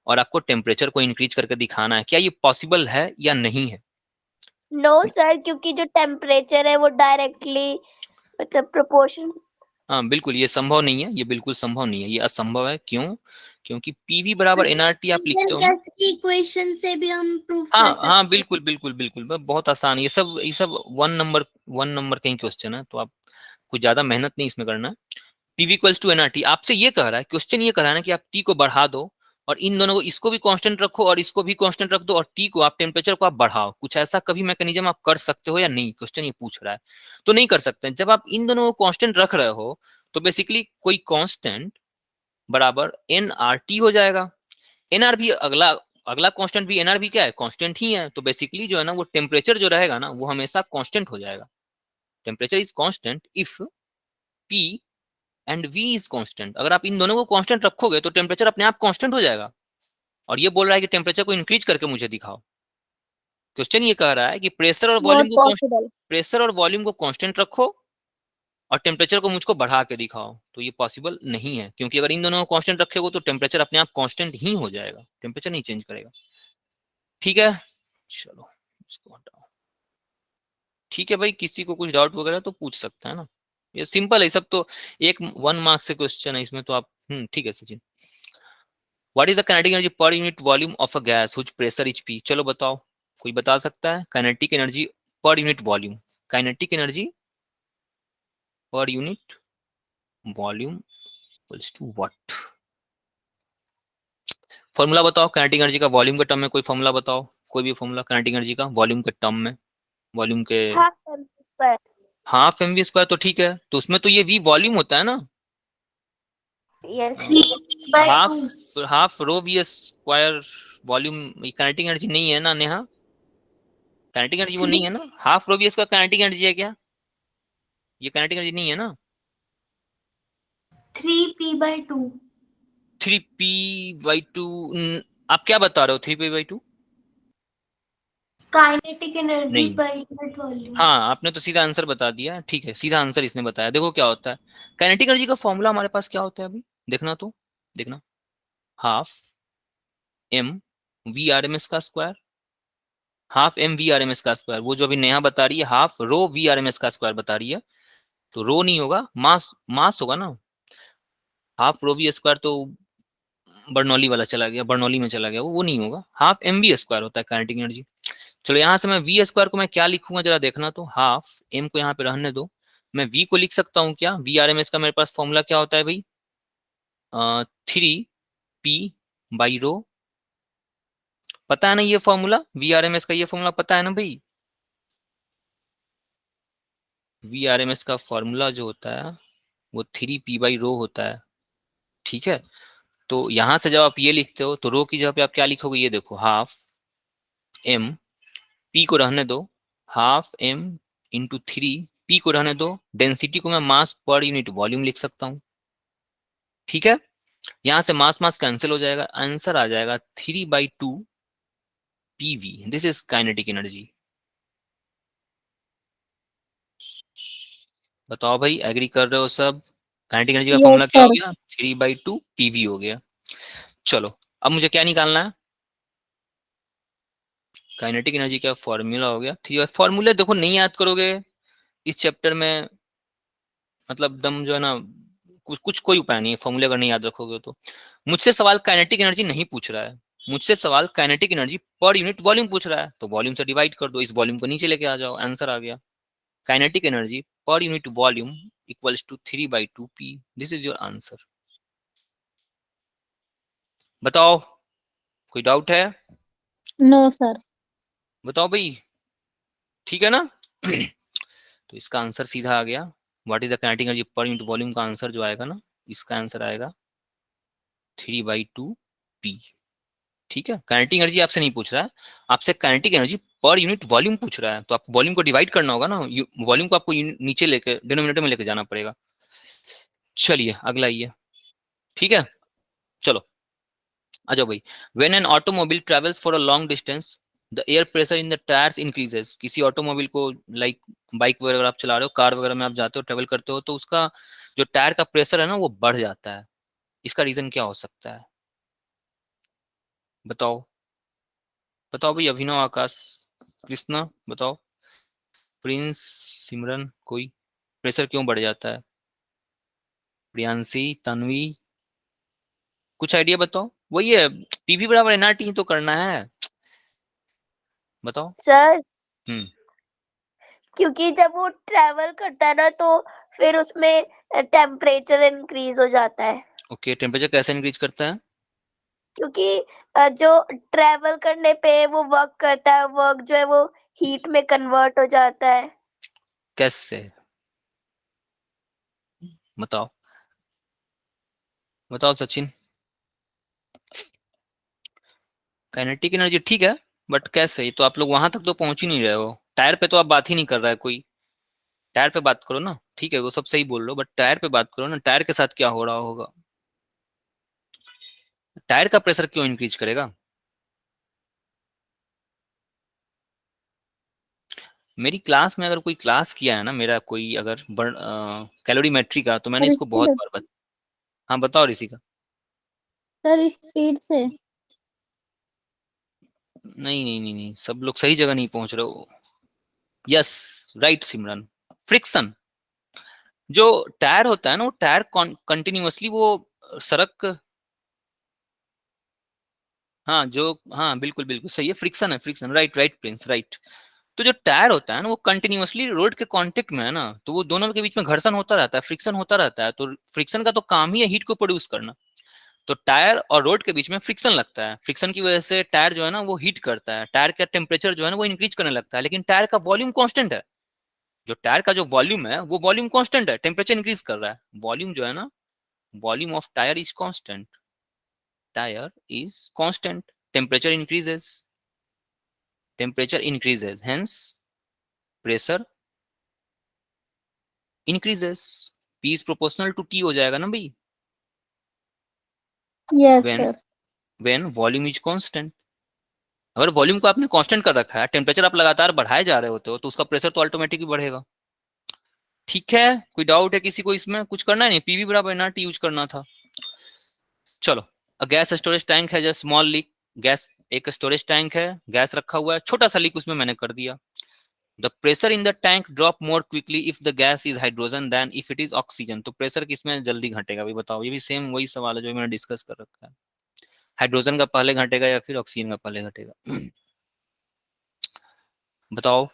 और आपको टेम्परेचर को इंक्रीज करके दिखाना है। क्या ये पॉसिबल है या नहीं है? नो सर, क्योंकि जो टेम्परेचर है वो डायरेक्टली मतलब प्रोपोर्शन। हाँ बिल्कुल, ये संभव नहीं है, ये बिल्कुल संभव नहीं है, ये असंभव है। क्यों? क्योंकि PV बराबर nRT आप लिखते हो ना। गैस की इक्वेशन से भी हम प्रूव कर हाँ सकते हाँ हैं। बिल्कुल बिल्कुल बिल्कुल, बहुत आसान, ये सब 1 नंबर का ही क्वेश्चन है, तो आप कुछ ज्यादा मेहनत नहीं इसमें करना है। PV इक्वल्स टू nRT आपसे ये कह रहा है, क्वेश्चन ये कह रहा है ना कि आप T को बढ़ा दो और इन दोनों को, इसको भी कांस्टेंट रखो और इसको भी कांस्टेंट रख दो, और T को आप टेम्परेचर को आप बढ़ाओ। कुछ ऐसा कभी मैकेनिज्म आप कर सकते हो या नहीं? क्वेश्चन ये पूछ रहा है, तो नहीं कर सकते। जब आप इन दोनों को कांस्टेंट रख रहे हो तो बेसिकली कोई कांस्टेंट बराबर nRT हो जाएगा। nR भी अगला अगला कांस्टेंट भी, nR भी क्या है, कांस्टेंट ही है। तो बेसिकली जो है ना, वो टेम्परेचर जो रहेगा ना वो हमेशा कांस्टेंट हो जाएगा। Temperature is constant if P and V is constant. अगर आप इन दोनों को कांस्टेंट रखोगे तो टेम्परेचर अपने आप कांस्टेंट हो जाएगा। और ये बोल रहा है कि टेम्परेचर को इंक्रीज करके मुझे दिखाओ। क्वेश्चन ये कह रहा है कि प्रेशर और Not possible. वॉल्यूम को कांस्टेंट रखो और टेम्परेचर को मुझको बढ़ा के दिखाओ। तो ये पॉसिबल नहीं है, क्योंकि अगर इन दोनों को कांस्टेंट रखेगा तो टेम्परेचर अपने आप कांस्टेंट ही हो जाएगा, टेम्परेचर नहीं चेंज करेगा। ठीक है, चलो इसको हटाओ। ठीक है भाई, किसी को कुछ डाउट वगैरह तो पूछ सकता है ना, ये सिंपल है सब तो। एक 1 मार्क्स से क्वेश्चन है, इसमें तो आप ठीक है Sachin. What is the kinetic energy per unit volume of a gas which pressure is P? चलो बताओ, कोई बता सकता है? Kinetic energy per unit volume, kinetic energy per unit volume equals to what? Formula बताओ काइनेटिक एनर्जी का volume के term में, कोई फॉर्मूला बताओ, कोई भी फॉर्मूला काइनेटिक एनर्जी का वॉल्यूम के टर्म में, वॉल्यूम के half M square. Half M V square. तो ठीक है, तो उसमें तो ये वी वॉल्यूम होता है ना, yes 3p/2 half rho V square volume. Kinetic energy नहीं है ना नेहा, काइनेटिक एनर्जी वो नहीं है ना, half rho V square kinetic energy है क्या? ये काइनेटिक एनर्जी नहीं है ना। 3p/2 3p/2 आप क्या बता रहे हो? 3p/2 काइनेटिक एनर्जी नहीं, पर यूनिट वॉल्यूम। हाँ आपने तो सीधा आंसर बता दिया, ठीक है, सीधा आंसर इसने बताया। देखो क्या होता है काइनेटिक एनर्जी का फॉर्मूला हमारे पास, क्या होता है अभी देखना, तो देखना, half M v R M S का square, half M v R M S का स्क्वायर। वो जो अभी नेहा बता रही है half rho v R M S का स्क्वायर बता रही है, तो रो नहीं होगा, मास मास होगा ना। हाफ रो वी स्क्वायर तो बर्नौली वाला चला गया, बर्नौली में चला गया, वो नहीं होगा। हाफ एम वी स्क्वायर होता है काइनेटिक एनर्जी। चलो यहाँ से मैं वी स्क्वायर को मैं क्या लिखूंगा जरा देखना, तो हाफ एम को यहाँ पे रहने दो, मैं वी को लिख सकता हूँ क्या? वी आर एम एस का मेरे पास फॉर्मूला क्या होता है भाई? 3p/रो, पता है ना ये formula? V R M S का ये फॉर्मूला पता है ना भाई? वी आर एम एस का फॉर्मूला जो होता है वो 3p/रो होता है, ठीक है। तो यहां से जब आप ये लिखते हो तो रो की जगह पे आप क्या लिखोगे, ये देखो, हाफ एम, पी को रहने दो, हाफ एम इंटू 3, पी को रहने दो, डेंसिटी को मैं मास पर यूनिट वॉल्यूम लिख सकता हूँ, ठीक है। यहां से मास मास कैंसिल हो जाएगा, आंसर आ जाएगा 3/2 PV. This is kinetic energy. बताओ भाई, एग्री कर रहे हो सब? काइनेटिक एनर्जी का Yes, फॉर्मूला क्या हो sir. गया? 3/2 पीवी हो गया। चलो अब मुझे क्या निकालना है? काइनेटिक एनर्जी का फॉर्मूला हो गया थ्री। फॉर्मूले देखो नहीं याद करोगे इस चैप्टर में, मतलब दम जो है ना, कुछ कुछ कोई उपाय नहीं है फॉर्मूले अगर नहीं याद रखोगे तो। मुझसे सवाल काइनेटिक एनर्जी नहीं पूछ रहा है, मुझसे सवाल kinetic energy per unit volume पूछ रहा है, तो वॉल्यूम से डिवाइड कर दो, इस वॉल्यूम को नीचे लेके आ जाओ, आंसर आ गया। Kinetic energy per unit volume equals to 3/2 P. This is your answer. बताओ, कोई डाउट है? No, sir. बताओ भाई, ठीक है ना? तो इसका आंसर सीधा आ गया। What is the kinetic energy per unit volume का आंसर जो आएगा ना, इसका आंसर आएगा 3/2 पी, ठीक है। काइनेटिक एनर्जी आपसे नहीं पूछ रहा है, आपसे kinetic energy per unit volume पूछ रहा है, तो आपको वॉल्यूम को डिवाइड करना होगा ना, वॉल्यूम को आपको नीचे लेके डिनोमिनेटर में लेके जाना पड़ेगा। चलिए अगला ये, ठीक है। चलो आ जाओ भाई। When an automobile travels for a long distance the air pressure in the tyres increases. किसी ऑटोमोबाइल को, लाइक बाइक वगैरह आप चला रहे हो, कार वगैरह में आप जाते हो, ट्रेवल करते हो, तो उसका जो टायर का प्रेशर है ना वो बढ़ जाता है। इसका रीजन क्या हो सकता है? बताओ, बताओ भाई, अभिनव, आकाश, कृष्णा, बताओ, प्रिंस, सिमरन, कोई, प्रेशर क्यों बढ़ जाता है? प्रियांशी, तन्वी, कुछ आइडिया बताओ। वही है, पीवी बराबर एनआरटी तो करना है, बताओ। सर हम्म, क्योंकि जब वो ट्रैवल करता है ना तो फिर उसमें टेम्परेचर इंक्रीज हो जाता है, ओके, टेम्परेचर कैसे इंक्रीज करता है? क्योंकि जो ट्रैवल करने पे वो वर्क करता है, वर्क जो है वो हीट में कन्वर्ट हो जाता है। कैसे, बताओ, बताओ सचिन। काइनेटिक एनर्जी ठीक है, बट कैसे? ये तो आप लोग वहां तक तो पहुंच ही नहीं रहे हो, टायर पे तो आप बात ही नहीं कर रहा है कोई। टायर पे बात करो ना, ठीक है वो सब सही बोल रहे हो, बट टायर पे बात करो ना, टायर के साथ क्या हो रहा होगा? टायर का प्रेशर क्यों इंक्रीज करेगा? मेरी क्लास में अगर कोई क्लास किया है ना, मेरा कोई अगर कैलोरीमेट्री का, तो मैंने Sir, इसको बहुत speed. बार हाँ बताओ ऋषिका। Sir, speed से. नहीं नहीं नहीं नहीं, सब लोग सही जगह नहीं पहुंच रहे हो। यस, राइट सिमरन, फ्रिक्शन। जो टायर होता है ना, वो टायर कंटिन्यूअसली वो सरक, हाँ जो, हाँ बिल्कुल बिल्कुल सही है, फ्रिक्शन है, friction, right right Prince, right. तो जो टायर होता है ना वो कंटिन्यूअसली रोड के कांटेक्ट में है ना, तो वो दोनों के बीच में घर्षण होता रहता है, फ्रिक्शन होता रहता है, तो फ्रिक्शन का तो काम ही है हीट को प्रोड्यूस करना। तो टायर और रोड के बीच में फ्रिक्शन लगता है, फ्रिक्शन की वजह से टायर जो है ना वो हीट करता है, टायर का टेम्परेचर जो है ना वो इंक्रीज करने लगता है, लेकिन टायर का वॉल्यूम कांस्टेंट है। जो टायर का जो वॉल्यूम है वो वॉल्यूम कांस्टेंट है, टेम्परेचर इंक्रीज कर रहा है, वॉल्यूम जो है ना, volume of tyre is constant, tyre is constant, temperature increases, temperature increases, hence pressure increases, P is proportional to T हो जाएगा ना भाई, Yes, when sir. When volume is constant. अगर वॉल्यूम को आपने कांस्टेंट कर रखा है, टेम्परेचर आप लगातार बढ़ाए जा रहे होते हो, तो उसका प्रेशर तो ऑटोमेटिकली बढ़ेगा। ठीक है, कोई डाउट है किसी को इसमें? कुछ करना है नहीं, पीवी बराबर ना टी यूज करना था। चलो, गैस स्टोरेज टैंक है, जस्ट स्मॉल लीक, गैस एक स्टोरेज टैंक है, गैस रखा हुआ है, छोटा सा लीक उसमें मैंने कर दिया। The pressure in the tank drop more quickly if the gas is hydrogen then if it is oxygen. तो प्रेशर किसमें जल्दी घटेगा भाई बताओ, ये भी सेम वही सवाल है जो मैंने डिस्कस कर रखा है, हाइड्रोजन का पहले घटेगा या फिर ऑक्सीजन का पहले घटेगा? बताओ।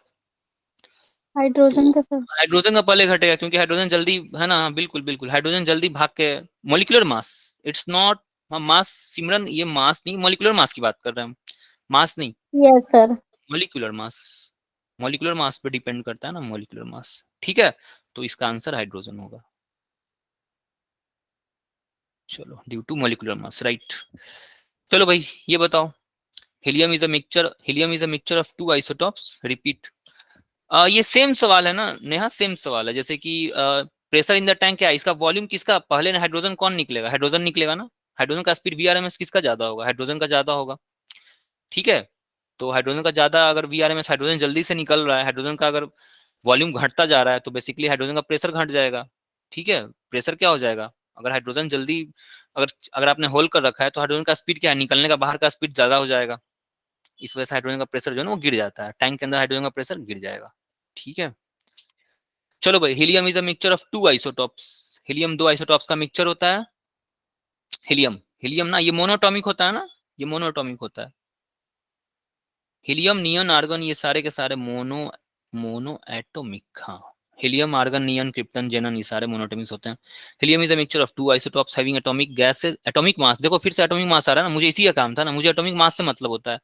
हाइड्रोजन का सर। हाइड्रोजन का पहले घटेगा क्योंकि हाइड्रोजन जल्दी, है ना, बिल्कुल बिल्कुल, हाइड्रोजन जल्दी भाग के, molecular mass, it's not mass, Simran ये मास नहीं, मॉलिक्यूलर मास की बात कर रहे हैं हम, मास नहीं, Yes, sir. Molecular mass, molecular mass पे डिपेंड करता है ना मॉलिक्यूलर मास। ठीक है, तो इसका आंसर हाइड्रोजन होगा। चलो, due to molecular mass, right. चलो भाई ये बताओ, helium is a mixture, helium is a mixture of two isotopes, repeat. ये सेम सवाल है ना नेहा, सेम सवाल है, जैसे कि प्रेशर इन द टैंक क्या है, इसका वॉल्यूम किसका पहले ना, हाइड्रोजन कौन निकलेगा, हाइड्रोजन निकलेगा ना, हाइड्रोजन का स्पीड वीआरएमएस किसका ज्यादा होगा, हाइड्रोजन का ज्यादा होगा। ठीक है, तो हाइड्रोजन का ज्यादा अगर वीआरएमएस, हाइड्रोजन जल्दी से निकल रहा है, हाइड्रोजन का अगर वॉल्यूम घटता जा रहा है, तो बेसिकली हाइड्रोजन का प्रेशर घट जाएगा। ठीक है, प्रेशर क्या हो जाएगा, अगर हाइड्रोजन जल्दी, अगर अगर आपने होल्ड कर रखा है तो हाइड्रोजन का स्पीड क्या है, निकलने का बाहर का स्पीड ज्यादा हो जाएगा, इस वजह से हाइड्रोजन का प्रेशर जो है ना वो गिर जाता है, टैंक के अंदर हाइड्रोजन का प्रेशर गिर जाएगा। ठीक है, चलो भाई, helium is a mixture of two isotopes, helium दो आइसोटॉप्स का मिक्सचर होता है। हीलियम, हीलियम ना ये मोनोटॉमिक होता है ना, ये मोनोटॉमिक होता है, हीलियम नियन आर्गन ये सारे के सारे मोनो एटॉमिक, हाँ, helium argon neon krypton xenon ये सारे मोनोटॉमिक्स होते हैं। Helium is a mixture of two isotopes having atomic gases, atomic mass, देखो फिर से एटॉमिक मास आ रहा है ना, मुझे इसी का काम था ना, मुझे एटॉमिक मास से मतलब होता है,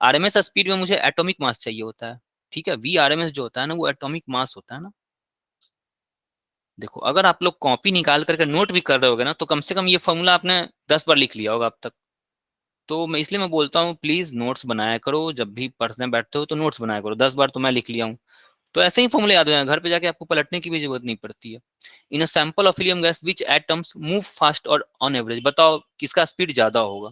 आरएमएस स्पीड में मुझे एटॉमिक मास चाहिए होता है। ठीक है, वी आरएमएस जो होता है ना वो एटॉमिक मास होता है ना। देखो अगर आप लोग कॉपी निकाल करके नोट भी कर रहे होगे ना, तो कम से कम ये फॉर्मूला आपने 10 बार लिख लिया होगा अब तक। तो मैं इसलिए मैं बोलता हूँ प्लीज नोट्स बनाया करो, जब भी पढ़ने बैठते हो तो नोट्स बनाया करो, 10 बार तो मैं लिख लिया हूँ, तो ऐसे ही फॉर्मूले याद हो जाएगा, घर पे जाके आपको पलटने की भी जरूरत नहीं पड़ती है। In a sample of helium gas which atoms move fast और ऑन एवरेज, बताओ किसका स्पीड ज्यादा होगा।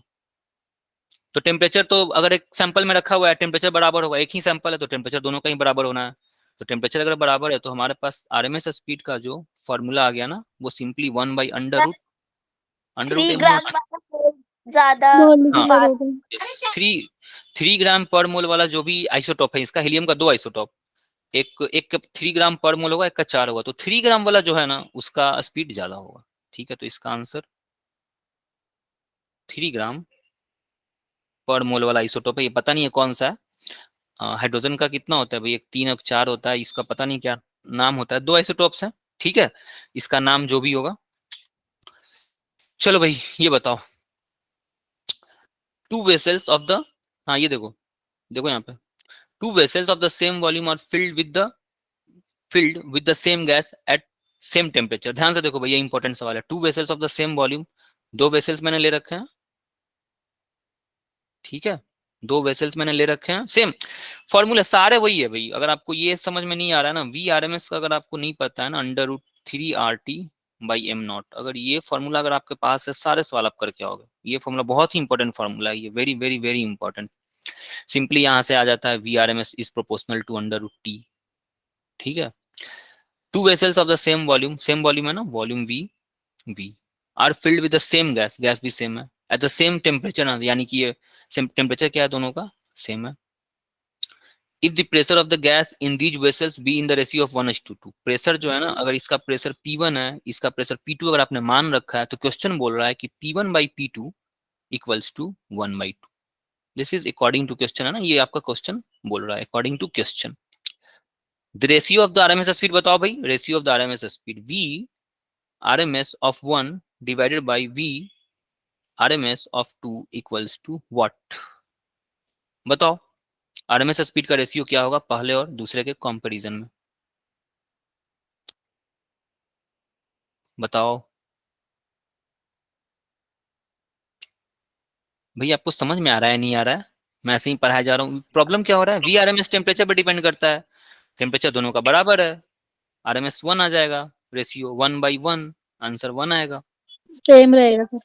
तो टेम्परेचर तो अगर एक सैंपल में रखा हुआ है, टेम्परेचर बराबर होगा, एक ही सैंपल है तो टेम्परेचर दोनों का ही बराबर होना है, तो टेम्परेचर अगर बराबर है तो हमारे पास आरएमएस स्पीड का जो फॉर्मूला आ गया ना वो simply 1 by under root 3 M gram naught. वाला ज्यादा हाँ, मोलिकुलर हो फास्ट। गया। 3 ग्राम पर मोल वाला जो भी आइसोटॉप है, इसका हीलियम का दो आइसोटॉप, एक एक 3 ग्राम पर मोल होगा, एक का 4 होगा, तो 3 ग्राम वाला जो है ना उसका स्पीड ज्यादा होगा। ठीक है, तो इसका आंसर 3 ग्राम पर मोल वाला आइसोटोप है, ये पता नहीं है कौन सा है। हाइड्रोजन का कितना होता है भाई, एक 3 एक 4 होता है, इसका पता नहीं क्या नाम होता है, दो आइसोटोप्स हैं। ठीक है, इसका नाम जो भी होगा। चलो भाई ये बताओ, टू वेसल्स ऑफ द, हाँ ये देखो, देखो यहाँ पे, two vessels of the same volume are filled with the same gas at same temperature. ध्यान से देखो भैया, इंपॉर्टेंट सवाल है, two vessels of the same volume, दो वेसल्स मैंने ले रखे हैं। ठीक है, दो वेसल्स मैंने ले रखे हैं, सेम फॉर्मूला सारे वही है भाई। अगर आपको ये समझ में नहीं आ रहा है ना, वी आर एम एस का अगर आपको नहीं पता है ना, under root 3 RT by M naught, अगर ये फॉर्मूला अगर आपके पास है, सारे सवाल आप करके आओगे। ये फॉर्मूला बहुत ही इंपॉर्टेंट फॉर्मूला है, ये very very very important. Simply यहाँ से आ जाता है V R M S is proportional to under root 3। ठीक है, two vessels of the same volume है ना, volume we are filled with the same gas, gas भी सेम है, एट द सेम टेम्परेचर ना, यानी कि ये सेम टेम्परेचर क्या है दोनों का, सेम है, if the pressure of the gas in these vessels be in the ratio of 1:2, pressure जो है ना, अगर इसका प्रेशर P1 है, इसका प्रेशर P2 अगर आपने मान रखा है, तो क्वेश्चन बोल रहा है कि P1/P2 equals to 1/2। This is according to question है ना, ये आपका क्वेश्चन बोल रहा है according to question. The ratio of the RMS speed बताओ भाई, ratio of the RMS speed V RMS of 1 divided by V RMS of 2 equals to what? बताओ RMS स्पीड का रेशियो क्या होगा पहले और दूसरे के कंपैरिजन में, बताओ भाई। आपको समझ में आ रहा है नहीं आ रहा है? मैं ऐसे ही पढ़ाया जा रहा हूँ। प्रॉब्लम क्या हो रहा है? V RMS टेम्परेचर पे डिपेंड करता है, टेम्परेचर दोनों का बराबर है, RMS 1 आ जाएगा, रेशियो 1/1, आंसर 1 आएगा। सेम रहेगा सर।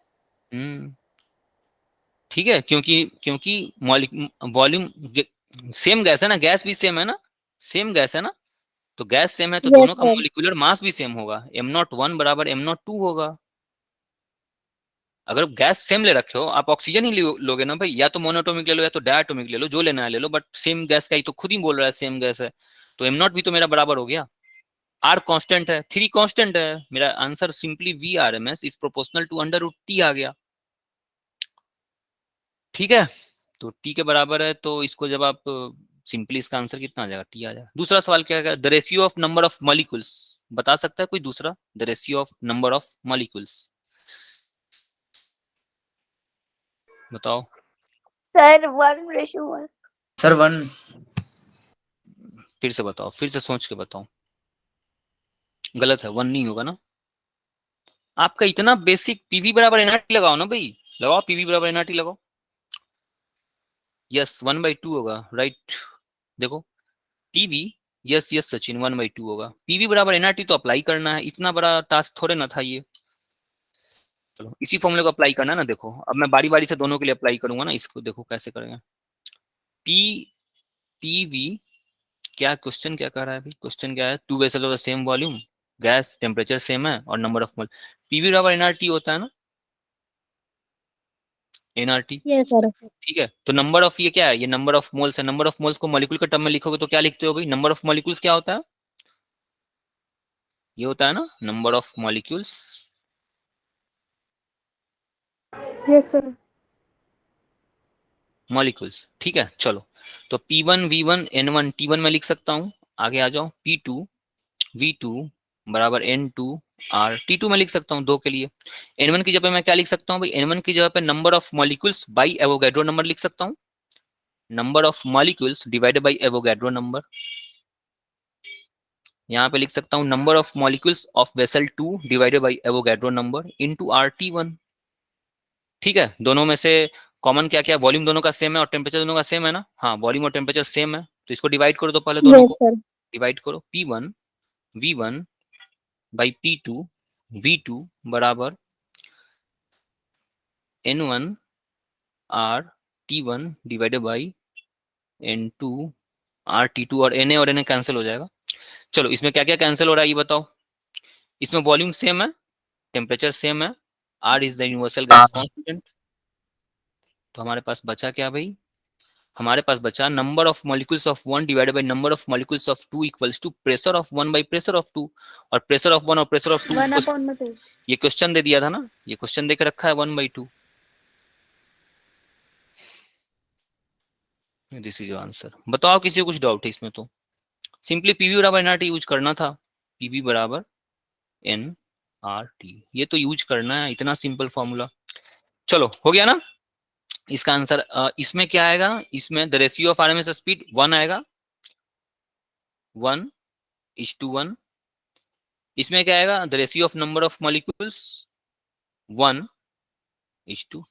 ठीक है, क्योंकि क्योंकि वॉल्यूम सेम गैस है ना, गैस भी सेम है ना, सेम गैस है ना, तो गैस सेम है तो यस दोनों का सर। मॉलिक्यूलर मास भी सेम होगा, m01 बराबर m02 होगा। अगर गैस सेम ले रखे हो, आप ऑक्सीजन ही लोगे ना भाई, या तो मोनोटोमिक ले लो या तो डायटोमिक ले लो, जो लेना है ले लो, बट सेम गैस का ही तो खुद ही बोल रहा है सेम गैस है, तो m0 भी तो मेरा बराबर हो गया। R कांस्टेंट है, 3 कांस्टेंट है, मेरा answer simply V RMS is proportional to √T आ गया। ठीक है, तो T के बराबर है, तो इसको जब आप सिंपली इसका आंसर कितना आ जाएगा? T आ जाएगा। दूसरा सवाल क्या है? The ratio of number of molecules, बता सकता है कोई दूसरा? The ratio of number of molecules बताओ। सर 1:1। सर 1। फिर से बताओ, फिर से सोच के बताओ। गलत है, 1 नहीं होगा ना। आपका इतना बेसिक, पीवी बराबर एनआरटी लगाओ ना भाई, लगाओ पीवी बराबर एनआरटी लगाओ। यस 1/2 होगा, राइट। देखो पीवी, यस यस सचिन 1/2 होगा। पीवी बराबर एनआरटी तो अप्लाई करना है, इतना बड़ा टास्क थोड़े ना था ये। चलो इसी फॉर्मूले को अप्लाई करना है ना। देखो अब मैं बारी बारी से दोनों के लिए अप्लाई करूंगा ना, इसको देखो कैसे करेंगे। पीवी, क्या क्वेश्चन क्या कह रहा है भाई? क्वेश्चन क्या है? 2 vessel of the same volume, gas temperature same है और नंबर ऑफ मोल। पीवी बराबर एनआरटी होता है ना, एनआरटी। Yes sir. ठीक है, तो नंबर ऑफ ये क्या है? ये नंबर ऑफ मोल्स है। नंबर ऑफ मोल्स को मॉलिक्यूल के टर्म में लिखोगे तो क्या लिखते हो भाई? नंबर ऑफ मॉलिक्यूल्स क्या होता है? ये होता है ना number of molecules. Yes sir. Molecules, ठीक है। चलो तो P1 V1 N1 T1 में लिख सकता हूँ। आगे आ जाओ, P2 V2 बराबर N2 R T2 में लिख सकता हूँ 2 के लिए। N1 की जगह मैं क्या लिख सकता हूँ भाई? N1 की जगह पे number of molecules by Avogadro number लिख सकता हूँ, number of molecules divided by Avogadro number. यहाँ पे लिख सकता हूँ number of molecules of vessel 2 divided by Avogadro number into RT1। ठीक है, दोनों में से कॉमन क्या क्या? वॉल्यूम दोनों का सेम है और टेम्परेचर दोनों का सेम है ना। हाँ, वॉल्यूम और टेम्परेचर सेम है, तो इसको डिवाइड करो, तो पहले दोनों यस को सर। डिवाइड करो। P1 V1 by P2 V2 बराबर N1 R T1 divided by N2 R T2, और Na कैंसिल हो जाएगा। चलो इसमें क्या क्या कैंसिल हो रहा है ये बताओ। इसमें वॉल्यूम सेम है, टेम्परेचर सेम है, R is the universal gas constant. तो हमारे पास बचा क्या भाई? हमारे पास बचा number of molecules of 1 divided by number of molecules of 2 equals to pressure of 1 by pressure of 2। और प्रेशर ऑफ 1 और प्रेशर ऑफ 2 ये क्वेश्चन दे दिया था ना, ये क्वेश्चन देके रखा है 1/2। This is your answer. बताओ किसी को कुछ डाउट है इसमें? तो सिंपली पीवी बराबर एनआरटी यूज करना था, पीवी बराबर एनआरटी, ये तो यूज करना है, इतना सिंपल फॉर्मूला। चलो हो गया ना इसका आंसर। इसमें क्या आएगा? इसमें the ratio of RMS speed 1 आएगा, 1:1। इसमें क्या आएगा? The ratio of number of molecules 1:2।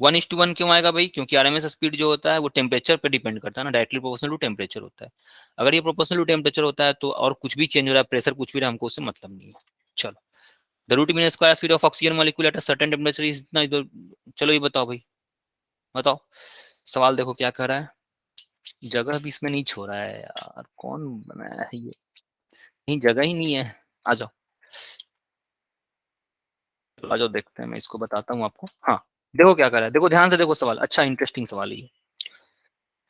1:1 क्यों आएगा भाई? क्योंकि आरएमएस स्पीड जो होता है वो टेम्परेचर पे डिपेंड करता है ना, डायरेक्टली प्रोपोर्शनल टू टेम्परेचर होता है। अगर ये प्रोपोर्शनल टू टेम्परेचर होता है तो और कुछ भी चेंज हो रहा है, प्रेशर कुछ भी रहा, हमको उससे मतलब नहीं है। चलो the root mean square speed of oxygen molecule at a certain temperature is इतना इधर। चलो ये बताओ भाई, बताओ सवाल देखो क्या कर रहा है। जगह भी इसमें नहीं छोड़ा है यार, कौन बनाया है ये? नहीं जगह ही नहीं है। आ जाओ आ जाओ, देखते हैं, मैं इसको बताता हूँ आपको। हाँ देखो क्या कर रहा है, देखो ध्यान से देखो सवाल, अच्छा इंटरेस्टिंग सवाल है ये।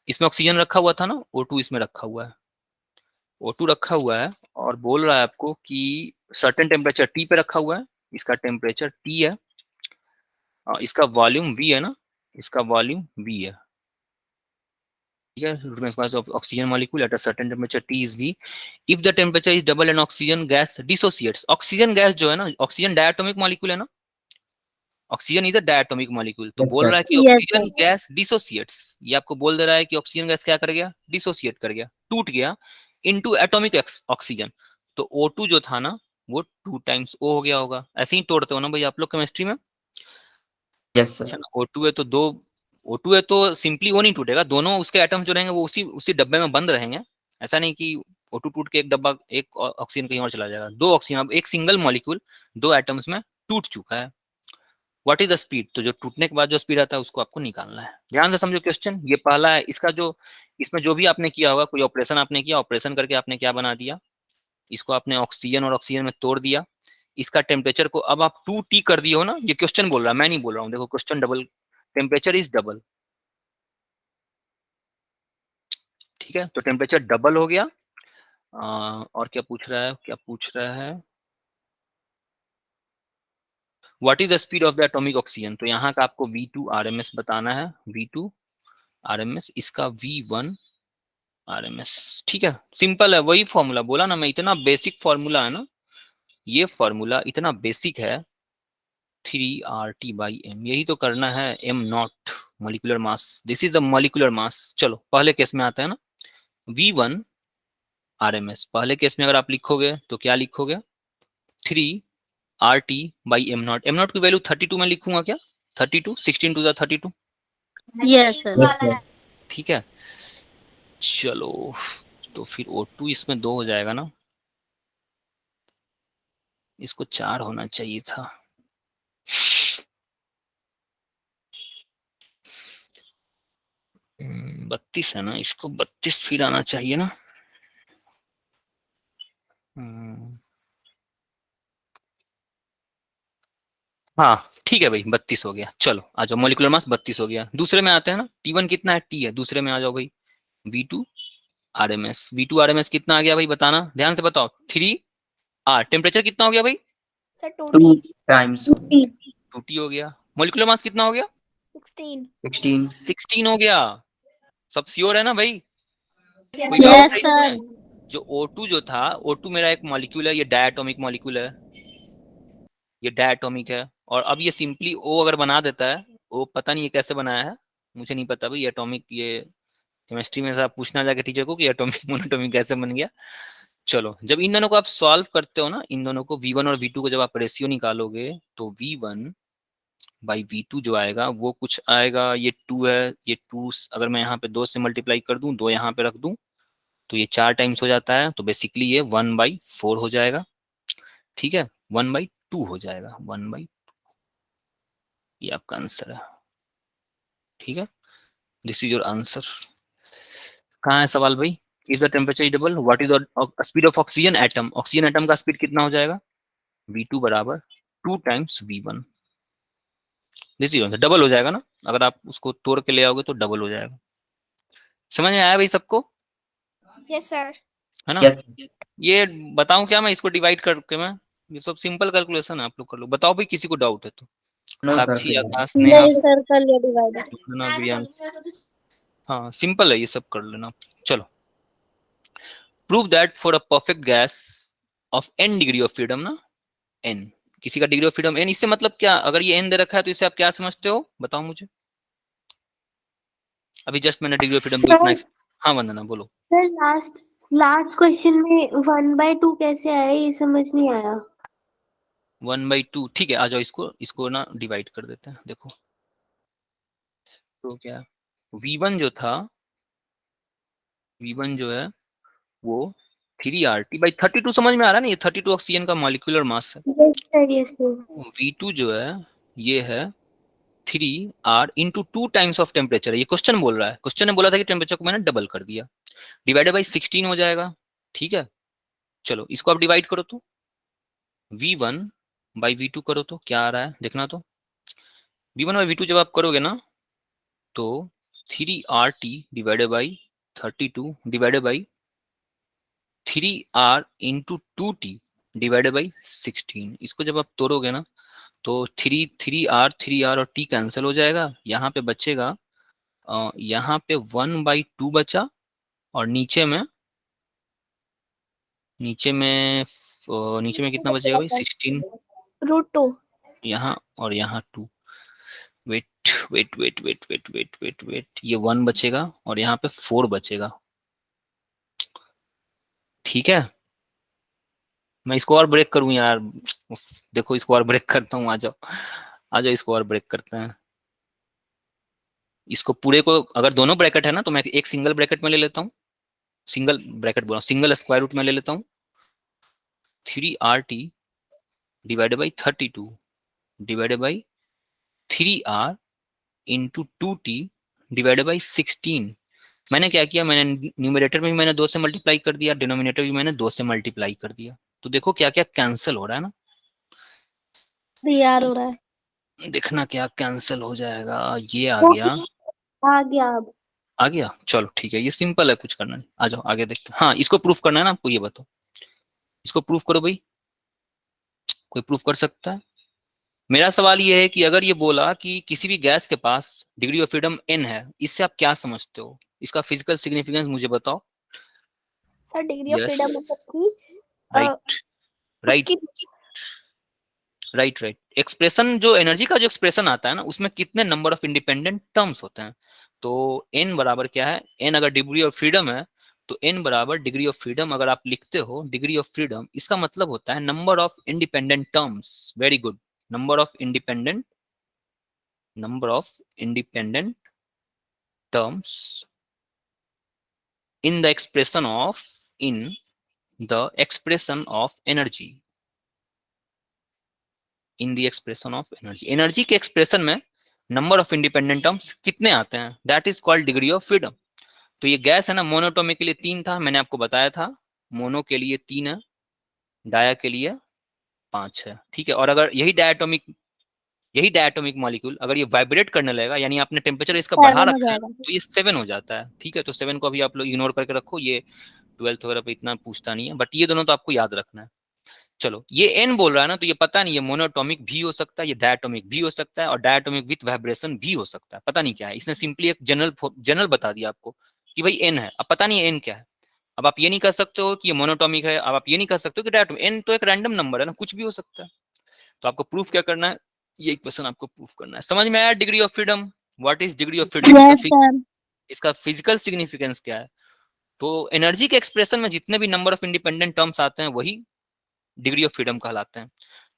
इसमें ऑक्सीजन रखा हुआ था ना, O2 इसमें रखा हुआ है, O2 रखा हुआ है और बोल रहा है आपको कि सर्टेन टेम्परेचर T पे रखा हुआ है, इसका टेम्परेचर T है, इसका वॉल्यूम V है ना, इसका वॉल्यूम V है, ठीक है। Oxygen molecule at a certain temperature T is V if the temperature is double and oxygen gas dissociates. Oxygen gas जो है ना, ऑक्सीजन डायटोमिक मॉलिक्यूल है ना, oxygen is a diatomic molecule, तो बोल रहा है कि Yes, oxygen sir. Gas dissociates, ये आपको बोल दे रहा है कि ऑक्सीजन गैस क्या कर गया, डिसोसिएट कर गया, टूट गया इनटू एटॉमिक ऑक्सीजन। तो O2 जो था ना वो 2 टाइम्स O हो गया होगा, ऐसे ही तोड़ते हो ना भाई आप लोग केमिस्ट्री में, यस सर। है ना। O2 है तो दो, O2 है तो सिंपली वो नहीं टूटेगा, दोनों उसके एटम्स जो रहेंगे वो उसी डब्बे में बंद रहेंगे, ऐसा नहीं कि O2 टूट के एक डब्बा, एक ऑक्सीजन कहीं और चला जाएगा। दो ऑक्सीजन, अब एक सिंगल मॉलिक्यूल दो एटम्स में टूट चुका है। व्हाट इज द स्पीड, तो जो टूटने के बाद जो स्पीड आता है उसको आपको निकालना है। ध्यान से समझो क्वेश्चन, ये पहला है, इसका जो इसमें जो भी आपने किया होगा, कोई ऑपरेशन आपने किया, ऑपरेशन करके आपने क्या बना दिया, इसको आपने ऑक्सीजन और ऑक्सीजन में तोड़ दिया, इसका टेम्परेचर को अब आप 2T कर दिए हो ना, ये क्वेश्चन बोल रहा है, मैं नहीं बोल रहा हूँ, देखो question double, temperature is double, ठीक है, तो टेम्परेचर डबल हो गया। और क्या पूछ रहा है, क्या पूछ रहा है, what is the speed of the atomic oxygen, तो यहाँ का आपको V2 RMS बताना है, V2 RMS, इसका V1 RMS, ठीक है, सिंपल है, वही फॉर्मूला बोला ना मैं, इतना बेसिक फॉर्मूला है ना, ये फॉर्मूला इतना बेसिक है, 3RT/m, यही तो करना है, m0 molecular mass, this is the molecular mass. चलो पहले केस में आता है ना, V1 RMS, पहले केस में अगर आप लिखोगे तो क्या लिखोगे, 3RT/m0, m0 की वैल्यू 32 में लिखूंगा क्या, 32, 16 to the 32, Yes, sir. Yes sir. ठीक है। चलो तो फिर O2 इसमें 2 हो जाएगा ना, इसको 4 होना चाहिए था, हम्म, 32 है ना, इसको 32 फिर आना चाहिए ना, हाँ ठीक है भाई, 32 हो गया। चलो आ जाओ, मोलिकुलर मास 32 हो गया। दूसरे में आते हैं ना, T1 कितना है, T है, दूसरे में आ जाओ भाई, V2 RMS, V2 RMS कितना आ गया भाई, बताना, ध्यान से बताओ, 3R, टेम्परेचर कितना हो गया भाई, सर 2 टाइम्स 2T हो गया, मोलिकुलर मास कितना हो गया, 16 16 हो गया, सब श्योर है ना भाई, कोई Yes, डाउट है sir. इसमें? जो O2 जो था, O2 मेरा एक मॉलिक्यूल है, ये डायटोमिक मॉलिक्यूल है, ये डायटोमिक है, और अब ये सिंपली O अगर बना देता है, O पता नहीं ये कैसे बनाया है, मुझे नहीं पता भाई, एटॉमिक, ये केमिस्ट्री में से आप पूछना जाके टीचर को कि एटॉमिक मोनोटॉमिक कैसे बन गया। चलो जब इन दोनों को आप सॉल्व करते हो ना, इन दोनों को V1 और V2 को जब आप रेशियो निकालोगे, तो V1/V2 जो आएगा वो कुछ आएगा, ये 2 है, ये 2 अगर मैं यहाँ पे 2 से मल्टीप्लाई कर दूं, 2 यहाँ पे रख दूं, तो ये 4 टाइम्स हो जाता है, तो बेसिकली ये 1/4 हो जाएगा, ठीक है, 1/2 हो जाएगा, 1/2, ये आपका आंसर है, ठीक है, दिस इज योर आंसर। कहाँ है सवाल भाई, if the temperature is double what is the speed of oxygen atom, oxygen atom का स्पीड कितना हो जाएगा, V2 बराबर 2 times V1, this is double हो जाएगा ना, अगर आप उसको तोड़ के ले आओगे तो डबल हो जाएगा। समझ में आया भाई सबको, यस सर है ना। यस ये बताऊं क्या मैं, इसको डिवाइड करके मैं, ये सब सिंपल कैलकुलेशन है, आप लोग कर लो, बताओ भाई किसी को डाउट है तो, नो सर। साक्षी, आकाश, नेहा, नहीं सर, कर लिया डिवाइड। प्रियांश, हाँ सिंपल है, ये सब कर लेना। चलो, prove that for a perfect gas off n degree of freedom ना, n, किसी का डिग्री ऑफ फ्रीडम n, इससे मतलब क्या, अगर ये n दे रखा है तो इसे आप क्या समझते हो, बताओ मुझे, अभी जस्ट मैंने डिग्री ऑफ फ्रीडम को इतना, हाँ वंदना बोलो। सर लास्ट क्वेश्चन में 1/2 कैसे आया, ये समझ नहीं आया। 1/2, ठीक है, आ जाओ, इसको ना डिवाइड कर देते हैं, देखो तो क्या, V1 जो था, V1 जो है वो 3RT/32, समझ में आ रहा है ना, ये 32 ऑक्सीजन का मॉलिक्यूलर मास है। Yes sir, yes sir. V2 जो है ये है 3R into 2 times of temperature है, ये क्वेश्चन बोल रहा है, क्वेश्चन ने बोला था कि टेम्परेचर को मैंने डबल कर दिया, डिवाइडेड बाई 16 हो जाएगा, ठीक है। चलो इसको आप डिवाइड करो तो V1/V2 करो तो क्या आ रहा है देखना, तो V1/V2 जब आप करोगे ना, तो 3RT divided by 32 divided by 3R into 2T divided by 16। इसको जब आप तोड़ोगे ना तो 3R और T कैंसिल हो जाएगा। यहाँ पे बचेगा यहाँ पे 1/2 बचा, और नीचे में कितना बचेगा भाई? 16 √2 यहाँ, और यहाँ 2। Wait wait wait wait wait wait wait wait, ये 1 बचेगा और यहाँ पे 4 बचेगा। ठीक है, मैं इसको और ब्रेक करूं यार। उफ, देखो इसको और ब्रेक करता हूँ, आ जाओ आ जाओ, इसको और ब्रेक करते हैं। इसको पूरे को, अगर दोनों ब्रैकेट है ना तो मैं एक सिंगल ब्रैकेट में ले लेता हूँ, सिंगल ब्रैकेट बोला, सिंगल स्क्वायर रूट में ले लेता हूँ। 3RT divided by 32 divided by 3R into 2T divided by 16। मैंने क्या किया, मैंने न्यूमरेटर में भी मैंने 2 से मल्टीप्लाई कर दिया, डिनोमिनेटर भी मैंने 2 से मल्टीप्लाई कर दिया। तो देखो क्या क्या कैंसिल हो रहा है ना, 3R हो रहा है। देखना क्या कैंसिल हो जाएगा। ये आ वो गया, आ गया अब। आ गया, चलो ठीक है, ये सिंपल है, कुछ करना नहीं। आ जाओ आगे देखते हैं। हाँ, इसको प्रूफ करना है ना आपको, ये बताओ, इसको प्रूफ करो भाई, कोई प्रूफ कर सकता है? मेरा सवाल ये है कि अगर ये बोला कि किसी भी गैस के पास डिग्री ऑफ फ्रीडम n है, इससे आप क्या समझते हो? इसका फिजिकल सिग्निफिकेंस मुझे बताओ। Sir degree of yes, freedom मतलब कि राइट राइट उसकी राइट राइट। एक्सप्रेशन, जो एनर्जी का जो एक्सप्रेशन आता है ना, उसमें कितने नंबर ऑफ इंडिपेंडेंट टर्म्स होते हैं। तो n बराबर क्या है, n अगर डिग्री ऑफ फ्रीडम है तो n बराबर डिग्री ऑफ फ्रीडम, अगर आप लिखते हो डिग्री ऑफ फ्रीडम, इसका मतलब होता है number of independent terms. Very good, number of independent terms in the expression of energy, in the expression of energy। Energy के एक्सप्रेशन में नंबर ऑफ इंडिपेंडेंट टर्म्स कितने आते हैं, that is called degree of freedom. तो ये gas है ना, monoatomic के लिए 3 था, मैंने आपको बताया था, मोनो के लिए 3 है, डाया के लिए 5 है। ठीक है, और अगर यही डायटोमिक मॉलिक्यूल अगर ये वाइब्रेट करने लगेगा, यानी आपने टेम्परेचर इसका बढ़ा 7 हो रखा है, जाएगा। तो ये 7 हो जाता है। ठीक है, तो 7 को अभी आप लोग इग्नोर करके रखो, ये 12th वगैरह पे इतना पूछता नहीं है, बट ये दोनों तो आपको याद रखना है। चलो, ये n बोल रहा है ना, तो ये पता नहीं, ये मोनोटोमिक भी हो सकता है, ये डायटोमिक भी हो सकता है, और डायटोमिक विथ वाइब्रेशन भी हो सकता है, पता नहीं क्या है। इसने सिंपली एक जनरल बता दिया आपको कि भाई n है, अब पता नहीं है n क्या है। अब आप ये नहीं कह सकते हो कि ये मोनोटोमिक है, अब आप ये नहीं कह सकते हो कि डायटोमिक। n तो एक रैंडम नंबर है ना, कुछ भी हो सकता है। तो आपको प्रूफ क्या करना है, ये इक्वेशन आपको प्रूफ करना है। समझ में आया degree of freedom? What is degree of freedom? Yes sir. इसका फिजिकल सिग्निफिकेंस क्या है? तो एनर्जी के एक्सप्रेशन में जितने भी नंबर ऑफ इंडिपेंडेंट टर्म्स आते हैं वही डिग्री ऑफ फ्रीडम कहलाते हैं।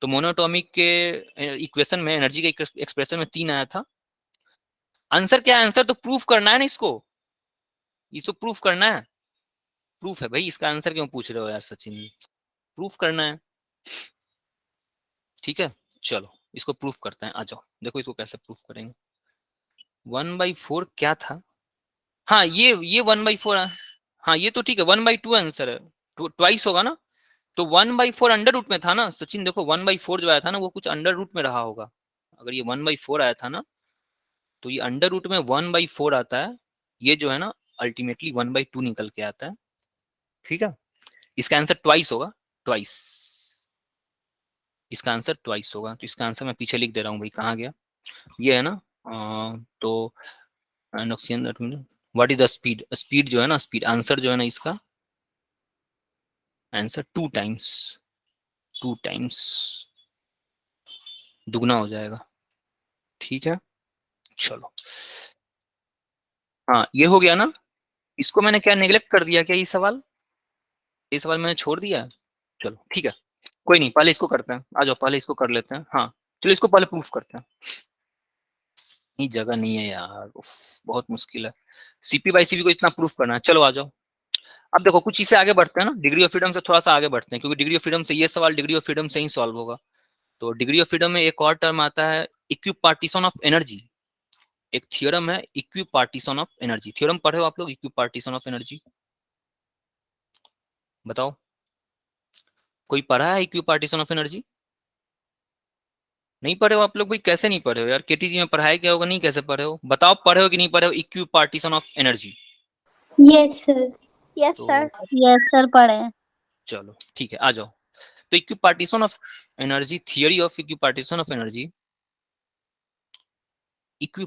तो मोनोटोमिक के इक्वेशन में, एनर्जी के एक्सप्रेशन में 3 आया था। आंसर क्या है? आंसर तो प्रूफ करना है ना, इसको प्रूफ करना है। प्रूफ है भाई, इसका आंसर क्यों पूछ रहे हो यार सचिन? प्रूफ करना है। ठीक है, चलो इसको प्रूफ करते हैं, आ जाओ देखो इसको कैसे प्रूफ करेंगे। 1/4 क्या था? हाँ, ये 1/4 है। हाँ, ये तो ठीक है, 1/2 आंसर है, ट्वाइस होगा ना। तो 1/4 अंडर रूट में था ना सचिन, देखो 1/4 जो आया था ना, वो कुछ अंडर रूट में रहा होगा। अगर ये 1/4 आया था ना, तो ये अंडर रूट में 1/4 आता है, ये जो है ना अल्टीमेटली 1/2 निकल के आता है। ठीक है, इसका आंसर ट्वाइस होगा, ट्वाइस, इसका आंसर ट्वाइस होगा। तो इसका आंसर मैं पीछे लिख दे रहा हूँ भाई, कहाँ गया, ये है ना। तो what is the speed, speed जो है ना, स्पीड आंसर जो है ना इसका आंसर 2 टाइम्स दुगना हो जाएगा। ठीक है, चलो, हाँ ये हो गया ना। इसको मैंने क्या नेग्लेक्ट कर दिया क्या? ये सवाल मैंने छोड़ दिया है? चलो ठीक है, कोई नहीं, पहले इसको करते हैं, आ जाओ पहले इसको कर लेते हैं। हाँ चलो, इसको पहले प्रूफ करते हैं। ये जगह नहीं है यार, उफ, बहुत मुश्किल है सीपी बाई सीपी को इतना प्रूफ करना है। चलो आ जाओ, अब देखो कुछ चीजें आगे बढ़ते हैं ना, डिग्री ऑफ फ्रीडम से थोड़ा सा आगे बढ़ते हैं, क्योंकि डिग्री ऑफ फ्रीडम से ये सवाल डिग्री ऑफ फ्रीडम से ही सॉल्व होगा। तो डिग्री ऑफ फ्रीडम में एक और टर्म आता है, इक्विपार्टीशन ऑफ एनर्जी। एक थ्योरम है इक्विपार्टीशन ऑफ एनर्जी, थ्योरम पढ़े हो आप लोग इक्विपार्टीशन ऑफ एनर्जी? बताओ, कोई पढ़ा है इक्विपार्टीशन ऑफ एनर्जी? नहीं पढ़े हो आप लोग भाई? कैसे नहीं पढ़े हो यार? केटीजी में पढ़ाया क्या होगा? नहीं कैसे पढ़े हो? बताओ पढ़े हो कि नहीं पढ़े हो? Equi partition of energy. Yes, sir. Yes तो सर। यस सर पढ़े हैं। चलो ठीक है, आ जाओ। तो equi partition of energy, theory of equi partition of energy. Equi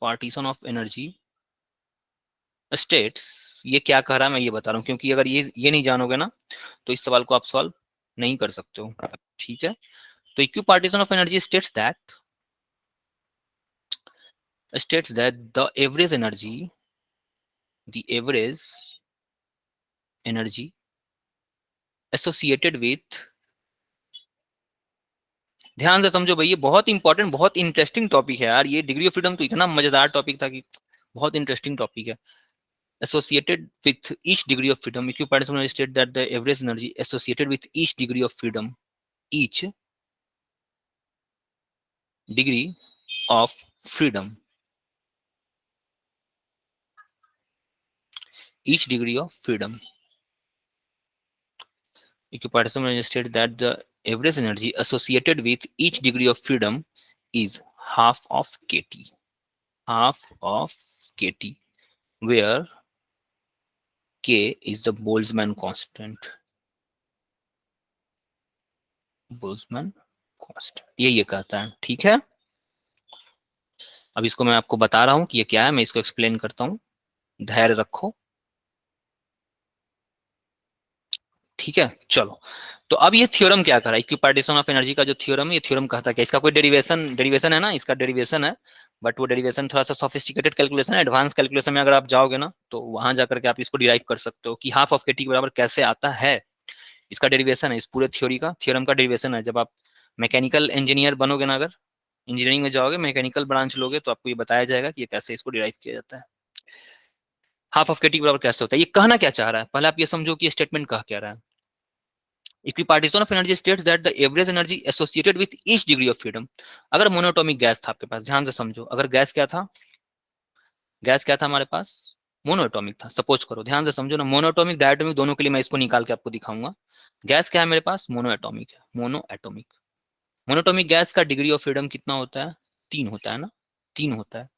partition of energy states, ये क्या कह रहा है मैं ये बता रहा हूँ, क्योंकि अगर ये नहीं जानोगे ना तो इस सवाल को आप सॉल्व नहीं कर सकते हो। ठीक है, तो equi partition of energy states that the average energy associated with, ध्यान से समझो भाई, ये बहुत इंपॉर्टेंट, बहुत इंटरेस्टिंग टॉपिक है यार। ये डिग्री ऑफ फ्रीडम तो इतना मजेदार टॉपिक था कि बहुत इंटरेस्टिंग टॉपिक है। Associated with each degree of freedom, equal participation state that the average energy associated with each degree of freedom, each degree of freedom, each degree of freedom, equal participation state that the average energy associated with each degree of freedom is half of kT, where K is the Boltzmann constant. ये कहता है। ठीक है, अब इसको मैं आपको बता रहा हूं कि ये क्या है, मैं इसको एक्सप्लेन करता हूं, धैर्य रखो। ठीक है, चलो। तो अब ये थ्योरम क्या कर रहा है? इक्विपार्टीशन ऑफ एनर्जी का जो थ्योरम है, ये थ्योरम कहता है कि इसका कोई डेरिवेशन है ना, इसका डेरिवेशन है, बट वो डेरिवेशन थोड़ा सा सोफिस्टिकेटेड कैलकुलेशन है। एडवांस कैलकुलेशन में अगर आप जाओगे ना तो वहां जाकर के आप इसको डिराइव कर सकते हो कि हाफ ऑफ केटी के बराबर कैसे आता है। इसका डेरिवेशन है, इस पूरे थ्योरी का, थ्योरम का डेरिवेशन है। जब आप मैकेनिकल इंजीनियर बनोगे ना, अगर इंजीनियरिंग में जाओगे, मैकेनिकल ब्रांच लोगे, तो आपको ये बताया जाएगा कि ये कैसे इसको डिराइव किया जाता है। हाफ ऑफ केटी के बराबर कैसे होता है, ये कहना क्या चाह रहा है? पहले आप ये समझो कि ये स्टेटमेंट कह क्या रहा है। Equipartition of energy states that the average energy associated with each degree of freedom. अगर मोनोटॉमिक गैस था आपके पास, ध्यान से समझो, अगर गैस क्या था हमारे पास? मोनोटॉमिक था। सपोज करो, ध्यान से समझो ना, मोनोटॉमिक डायटोमिक दोनों के लिए मैं इसको निकाल के आपको दिखाऊंगा। गैस क्या है मेरे पास? मोनोएटॉमिक है, मोनोटॉमिक गैस का डिग्री ऑफ फ्रीडम कितना होता है? 3 होता है ना, 3 होता है।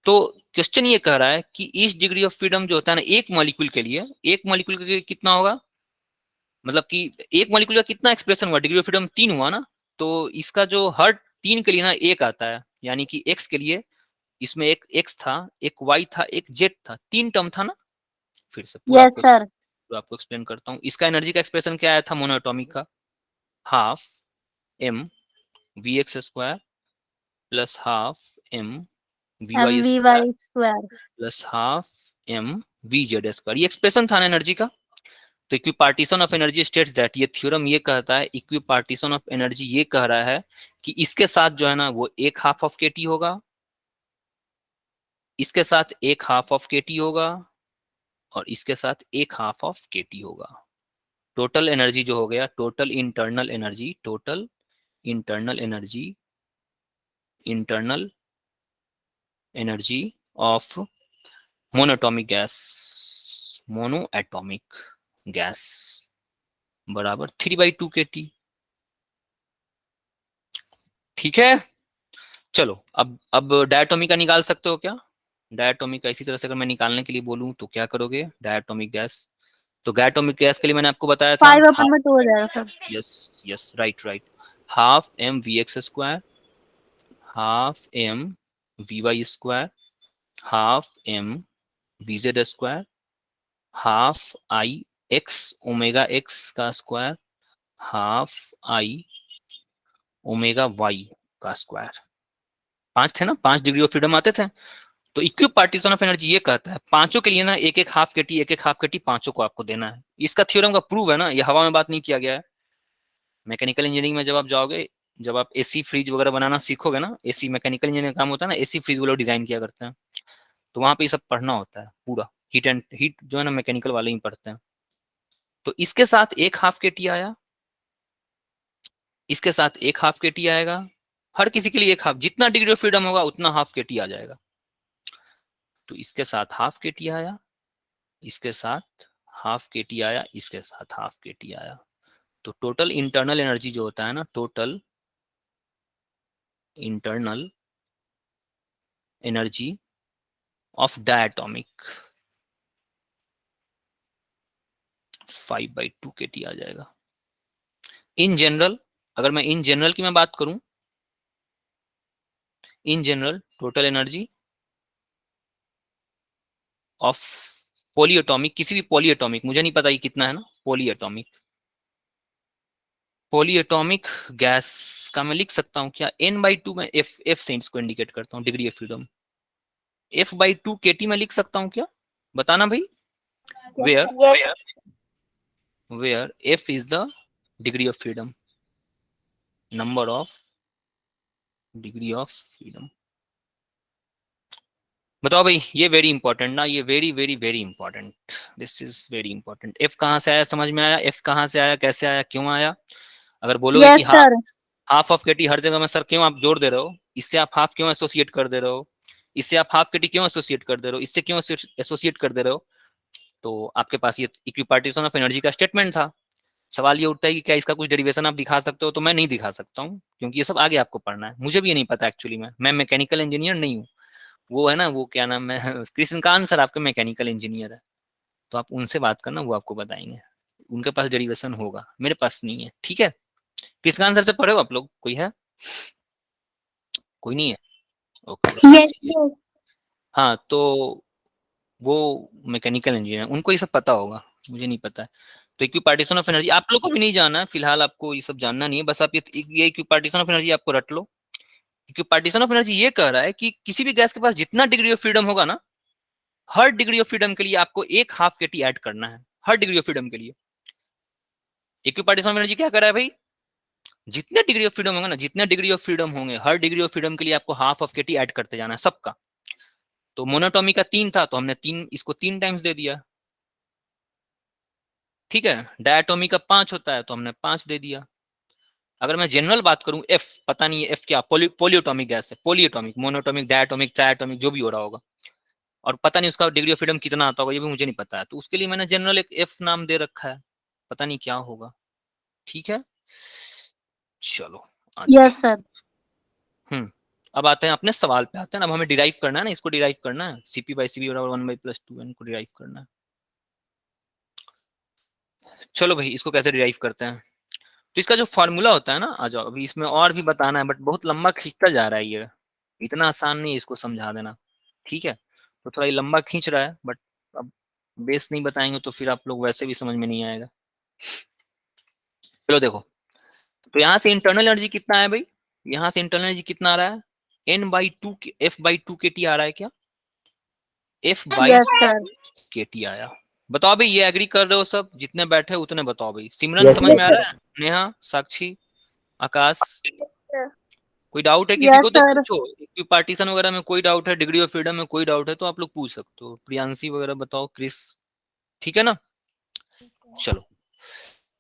तो क्वेश्चन ये कह रहा है कि ईच डिग्री ऑफ फ्रीडम जो होता है ना, एक मॉलिक्यूल के लिए कितना होगा? मतलब कि एक मॉलिक्यूल का कितना एक्सप्रेशन हुआ? डिग्री ऑफ फ्रीडम 3 हुआ ना, तो इसका जो हर 3 के लिए ना 1 आता है, यानी कि x के लिए इसमें एक x था, एक y था, एक z था, 3 टर्म था ना। फिर से पूरा यस सर। आपको एक्सप्लेन करता हूँ। इसका एनर्जी का एक्सप्रेशन क्या आया था मोनोएटॉमिक का? Half m vx square plus half m vy square square. Plus half m vz square. ये एक्सप्रेशन था ना एनर्जी का। तो equipartition of energy states that, ये थ्योरम ये कहता है, इक्विपार्टीशन ऑफ एनर्जी ये कह रहा है कि इसके साथ जो है ना वो एक हाफ ऑफ केटी होगा, इसके साथ एक हाफ ऑफ केटी होगा, और इसके साथ एक हाफ ऑफ केटी होगा। टोटल एनर्जी जो हो गया, total internal energy of monoatomic gas बराबर 3/2 kT। ठीक है, चलो अब डायटोमिक का निकाल सकते हो क्या? डायटोमिक का इसी तरह से अगर मैं निकालने के लिए बोलूं तो क्या करोगे? डायटोमिक गैस, तो डायटोमिक गैस के लिए मैंने आपको बताया था 5/2 हो जाएगा sir. Yes right, half m vx square, half m vy square, half m vz square, half i x omega x का square, half i omega y का स्क्वायर। 5 थे ना, 5 डिग्री ऑफ फ्रीडम आते थे। तो इक्विप पार्टीशन ऑफ एनर्जी ये कहता है पांचों के लिए ना एक एक हाफ केटी पांचों को आपको देना है। इसका थ्योरम का प्रूव है ना, ये हवा में बात नहीं किया गया है। मैकेनिकल इंजीनियरिंग में जब आप जाओगे, जब आप एसी फ्रिज वगैरह बनाना सीखोगे ना, एसी मैकेनिकल इंजीनियरिंग का काम होता है ना, एसी फ्रिज वो लोग डिजाइन किया करते हैं, तो वहां पे ये सब पढ़ना होता है पूरा। हीट जो है ना मैकेनिकल वाले ही पढ़ते हैं। तो इसके साथ एक हाफ केटी आया, इसके साथ एक हाफ केटी आएगा, हर किसी के लिए एक हाफ, जितना डिग्री ऑफ फ्रीडम होगा उतना हाफ केटी आ जाएगा। तो इसके साथ हाफ केटी आया, इसके साथ हाफ केटी आया, इसके साथ हाफ केटी आया। तो टोटल इंटरनल एनर्जी जो होता है ना, total internal energy of diatomic 5/2 kT आ जाएगा। इन जनरल, अगर मैं इन जनरल की मैं बात करूं, in general total energy of polyatomic, किसी भी पॉलीएटॉमिक, मुझे नहीं पता ये कितना है ना, पॉलीएटॉमिक गैस का मैं लिख सकता हूं क्या, n/2 में f से इसको इंडिकेट करता हूं, degree of freedom, f/2 kT में लिख सकता हूं क्या, बताना भाई। Yes. where f is the degree of freedom, number of degree of freedom। बताओ भाई, ये वेरी इंपॉर्टेंट ना, ये very very very important, this is very important. F कहाँ से आया, समझ में आया, एफ कहाँ से आया, कैसे आया, क्यों आया? अगर बोलोगे यस कि सर। हाफ ऑफ केटी हर जगह में सर क्यों आप जोड़ दे रहे हो, इससे आप हाफ क्यों एसोसिएट कर दे रहे हो, इससे आप हाफ केटी क्यों एसोसिएट कर दे रहे हो, इससे क्यों एसोसिएट कर दे रहे हो, तो आपके पास ये इक्विपार्टीशन ऑफ एनर्जी का स्टेटमेंट था। सवाल ये उठता है कि क्या इसका कुछ डेरिवेशन आप दिखा सकते हो, तो मैं नहीं दिखा सकता हूँ, क्योंकि ये सब आगे आपको पढ़ना है, मुझे भी ये नहीं पता एक्चुअली, मैं मैकेनिकल इंजीनियर नहीं हूँ। वो है ना, वो क्या नाम है, कृष्णकांत सर आपके मैकेनिकल इंजीनियर है, तो आप उनसे बात करना, वो आपको बताएंगे, उनके पास डेरिवेशन होगा, मेरे पास नहीं है। ठीक है, कृष्णकांत सर से पढ़े हो आप लोग, कोई है? कोई नहीं है, ओके। yes. हाँ, तो वो मैकेनिकल इंजीनियर, उनको ये सब पता होगा, मुझे नहीं पता है। तो इक्विपार्टीशन ऑफ एनर्जी आप लोग को भी नहीं जानना है फिलहाल, आपको ये सब जानना नहीं है, बस आप ये इक्विपार्टीशन ऑफ एनर्जी आपको रट लो। इक्विपार्टीशन ऑफ एनर्जी ये कह रहा है कि किसी भी गैस के पास जितना डिग्री ऑफ फ्रीडम होगा ना, हर डिग्री ऑफ फ्रीडम के लिए आपको एक हाफ केटी ऐड करना है, हर डिग्री ऑफ फ्रीडम के लिए। इक्विपार्टीशन ऑफ एनर्जी क्या कर रहा है भाई, जितने डिग्री ऑफ फ्रीडम होंगे ना, जितने डिग्री ऑफ फ्रीडम होंगे, हर डिग्री ऑफ फ्रीडम के लिए आपको हाफ ऑफ केटी ऐड करते जाना है सबका। तो मोनोटॉमिक का 3 था, तो हमने 3 इसको 3 टाइम्स दे दिया, ठीक है। डायटोमिक का 5 होता है, तो हमने 5 दे दिया। अगर मैं जनरल बात करूं, एफ पता नहीं है एफ क्या, पोलियोटॉमिक गैस है, पोलियोटॉमिक, मोनोटॉमिक, डायटोमिक, ट्रायटोमिक, जो भी हो रहा होगा, और पता नहीं उसका डिग्री ऑफ फ्रीडम कितना आता होगा, ये भी मुझे नहीं पता है, तो उसके लिए मैंने जनरल एक एफ नाम दे रखा है, पता नहीं क्या होगा। ठीक है, चलो यस सर। अब आते हैं अपने सवाल पे आते हैं। अब हमें डिराइव करना है ना, इसको डिराइव करना है, CP/CV बराबर 1/+2n को डिराइव करना है। चलो भाई, इसको कैसे डिराइव करते हैं, तो इसका जो फॉर्मूला होता है ना, आ जाओ, अभी इसमें और भी बताना है, बट बहुत लंबा खींचता जा रहा है, ये इतना आसान नहीं है इसको समझा देना, ठीक है। तो थोड़ा ये लंबा खींच रहा है, बट अब बेस नहीं बताएंगे तो फिर आप लोग वैसे भी समझ में नहीं आएगा। चलो देखो, तो यहाँ से इंटरनल एनर्जी कितना है भाई, यहाँ से इंटरनल एनर्जी कितना आ रहा है, n/2 f/2 kT आ रहा है क्या, f/2 kT आया। बताओ भाई, ये एग्री कर रहे हो सब, जितने बैठे उतने बताओ भाई। सिमरन Yes, समझ में आ sir. रहा है, नेहा, साक्षी, आकाश, sir. कोई डाउट है किसी Yes, को तो sir. पूछो, इक्विपार्टीशन वगैरह में कोई डाउट है, डिग्री ऑफ फ्रीडम में कोई डाउट है तो आप लोग पूछ सकते हो। प्रियांशी वगैरह बताओ, क्रिस, ठीक है ना। चलो,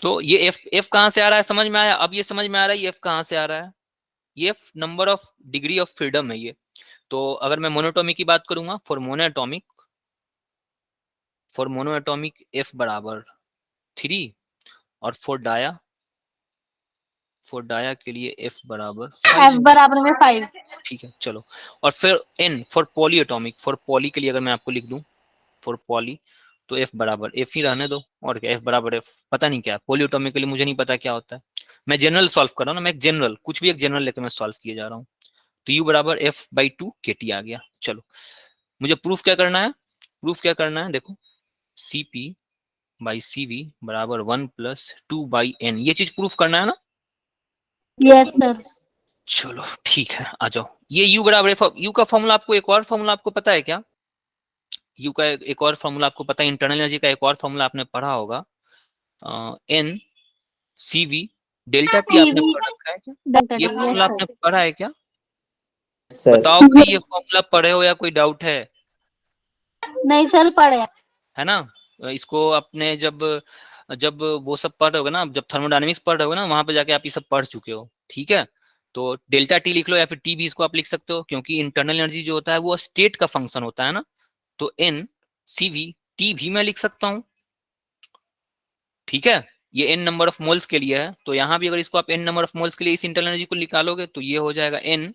तो ये एफ कहाँ से आ रहा है, समझ में आया? अब ये समझ में आ रहा है ये एफ कहाँ से आ रहा है, ये number of degree of freedom है ये। तो अगर मैं मोनोटॉमिक की बात करूंगा, फॉर मोनोएटॉमिक एफ बराबर 3, और फॉर डाया के लिए एफ बराबर 5 में 5। ठीक है। चलो, और फिर n for polyatomic, for poly के लिए अगर मैं आपको लिख दूं, फॉर पॉली, तो एफ बराबर एफ ही रहने दो, और क्या, एफ बराबर एफ, पता नहीं क्या पॉलीएटॉमिक के लिए, मुझे नहीं पता क्या होता है, मैं जनरल सॉल्व कर रहा हूँ ना, मैं एक जनरल, कुछ भी एक जनरल लेकर मैं सॉल्व किए जा रहा हूँ। तो यू बराबर f/2 kT आ गया। चलो, मुझे प्रूफ क्या करना है, देखो, CP/CV बराबर 1+2/n, ये चीज प्रूफ करना है ना। Yes sir. चलो ठीक है, आ जाओ। ये u बराबर f, u का फॉर्मूला आपको, एक और फॉर्मूला आपको पता है क्या, u का एक और फॉर्मूला आपको पता है, इंटरनल एनर्जी का एक और फॉर्मूला आपने पढ़ा होगा, NCV डेल्टा टी आपने पढ़ रखा है क्या, ये फॉर्मूला आपने पढ़ा है क्या, Sir. बताओ भाई, ये फॉर्मूला पढ़े हो या कोई डाउट है? नहीं सर, पढ़े। है ना, इसको अपने जब जब वो सब पढ़ रहे होगे ना, जब थर्मोडायनेमिक्स पढ़ रहे होगे ना, वहां पे जाके आप ये सब पढ़ चुके हो, ठीक है। तो डेल्टा टी लिख लो, या फिर टी भी इसको आप लिख सकते हो, क्योंकि इंटरनल एनर्जी जो होता है वो स्टेट का फंक्शन होता है ना, तो NCV टी भी मैं लिख सकता हूँ, ठीक है। ये n नंबर ऑफ मोल्स के लिए है, तो यहाँ भी अगर इसको आप n नंबर ऑफ मोल्स के लिए इस इंटरनल एनर्जी को निकालोगे तो ये हो जाएगा n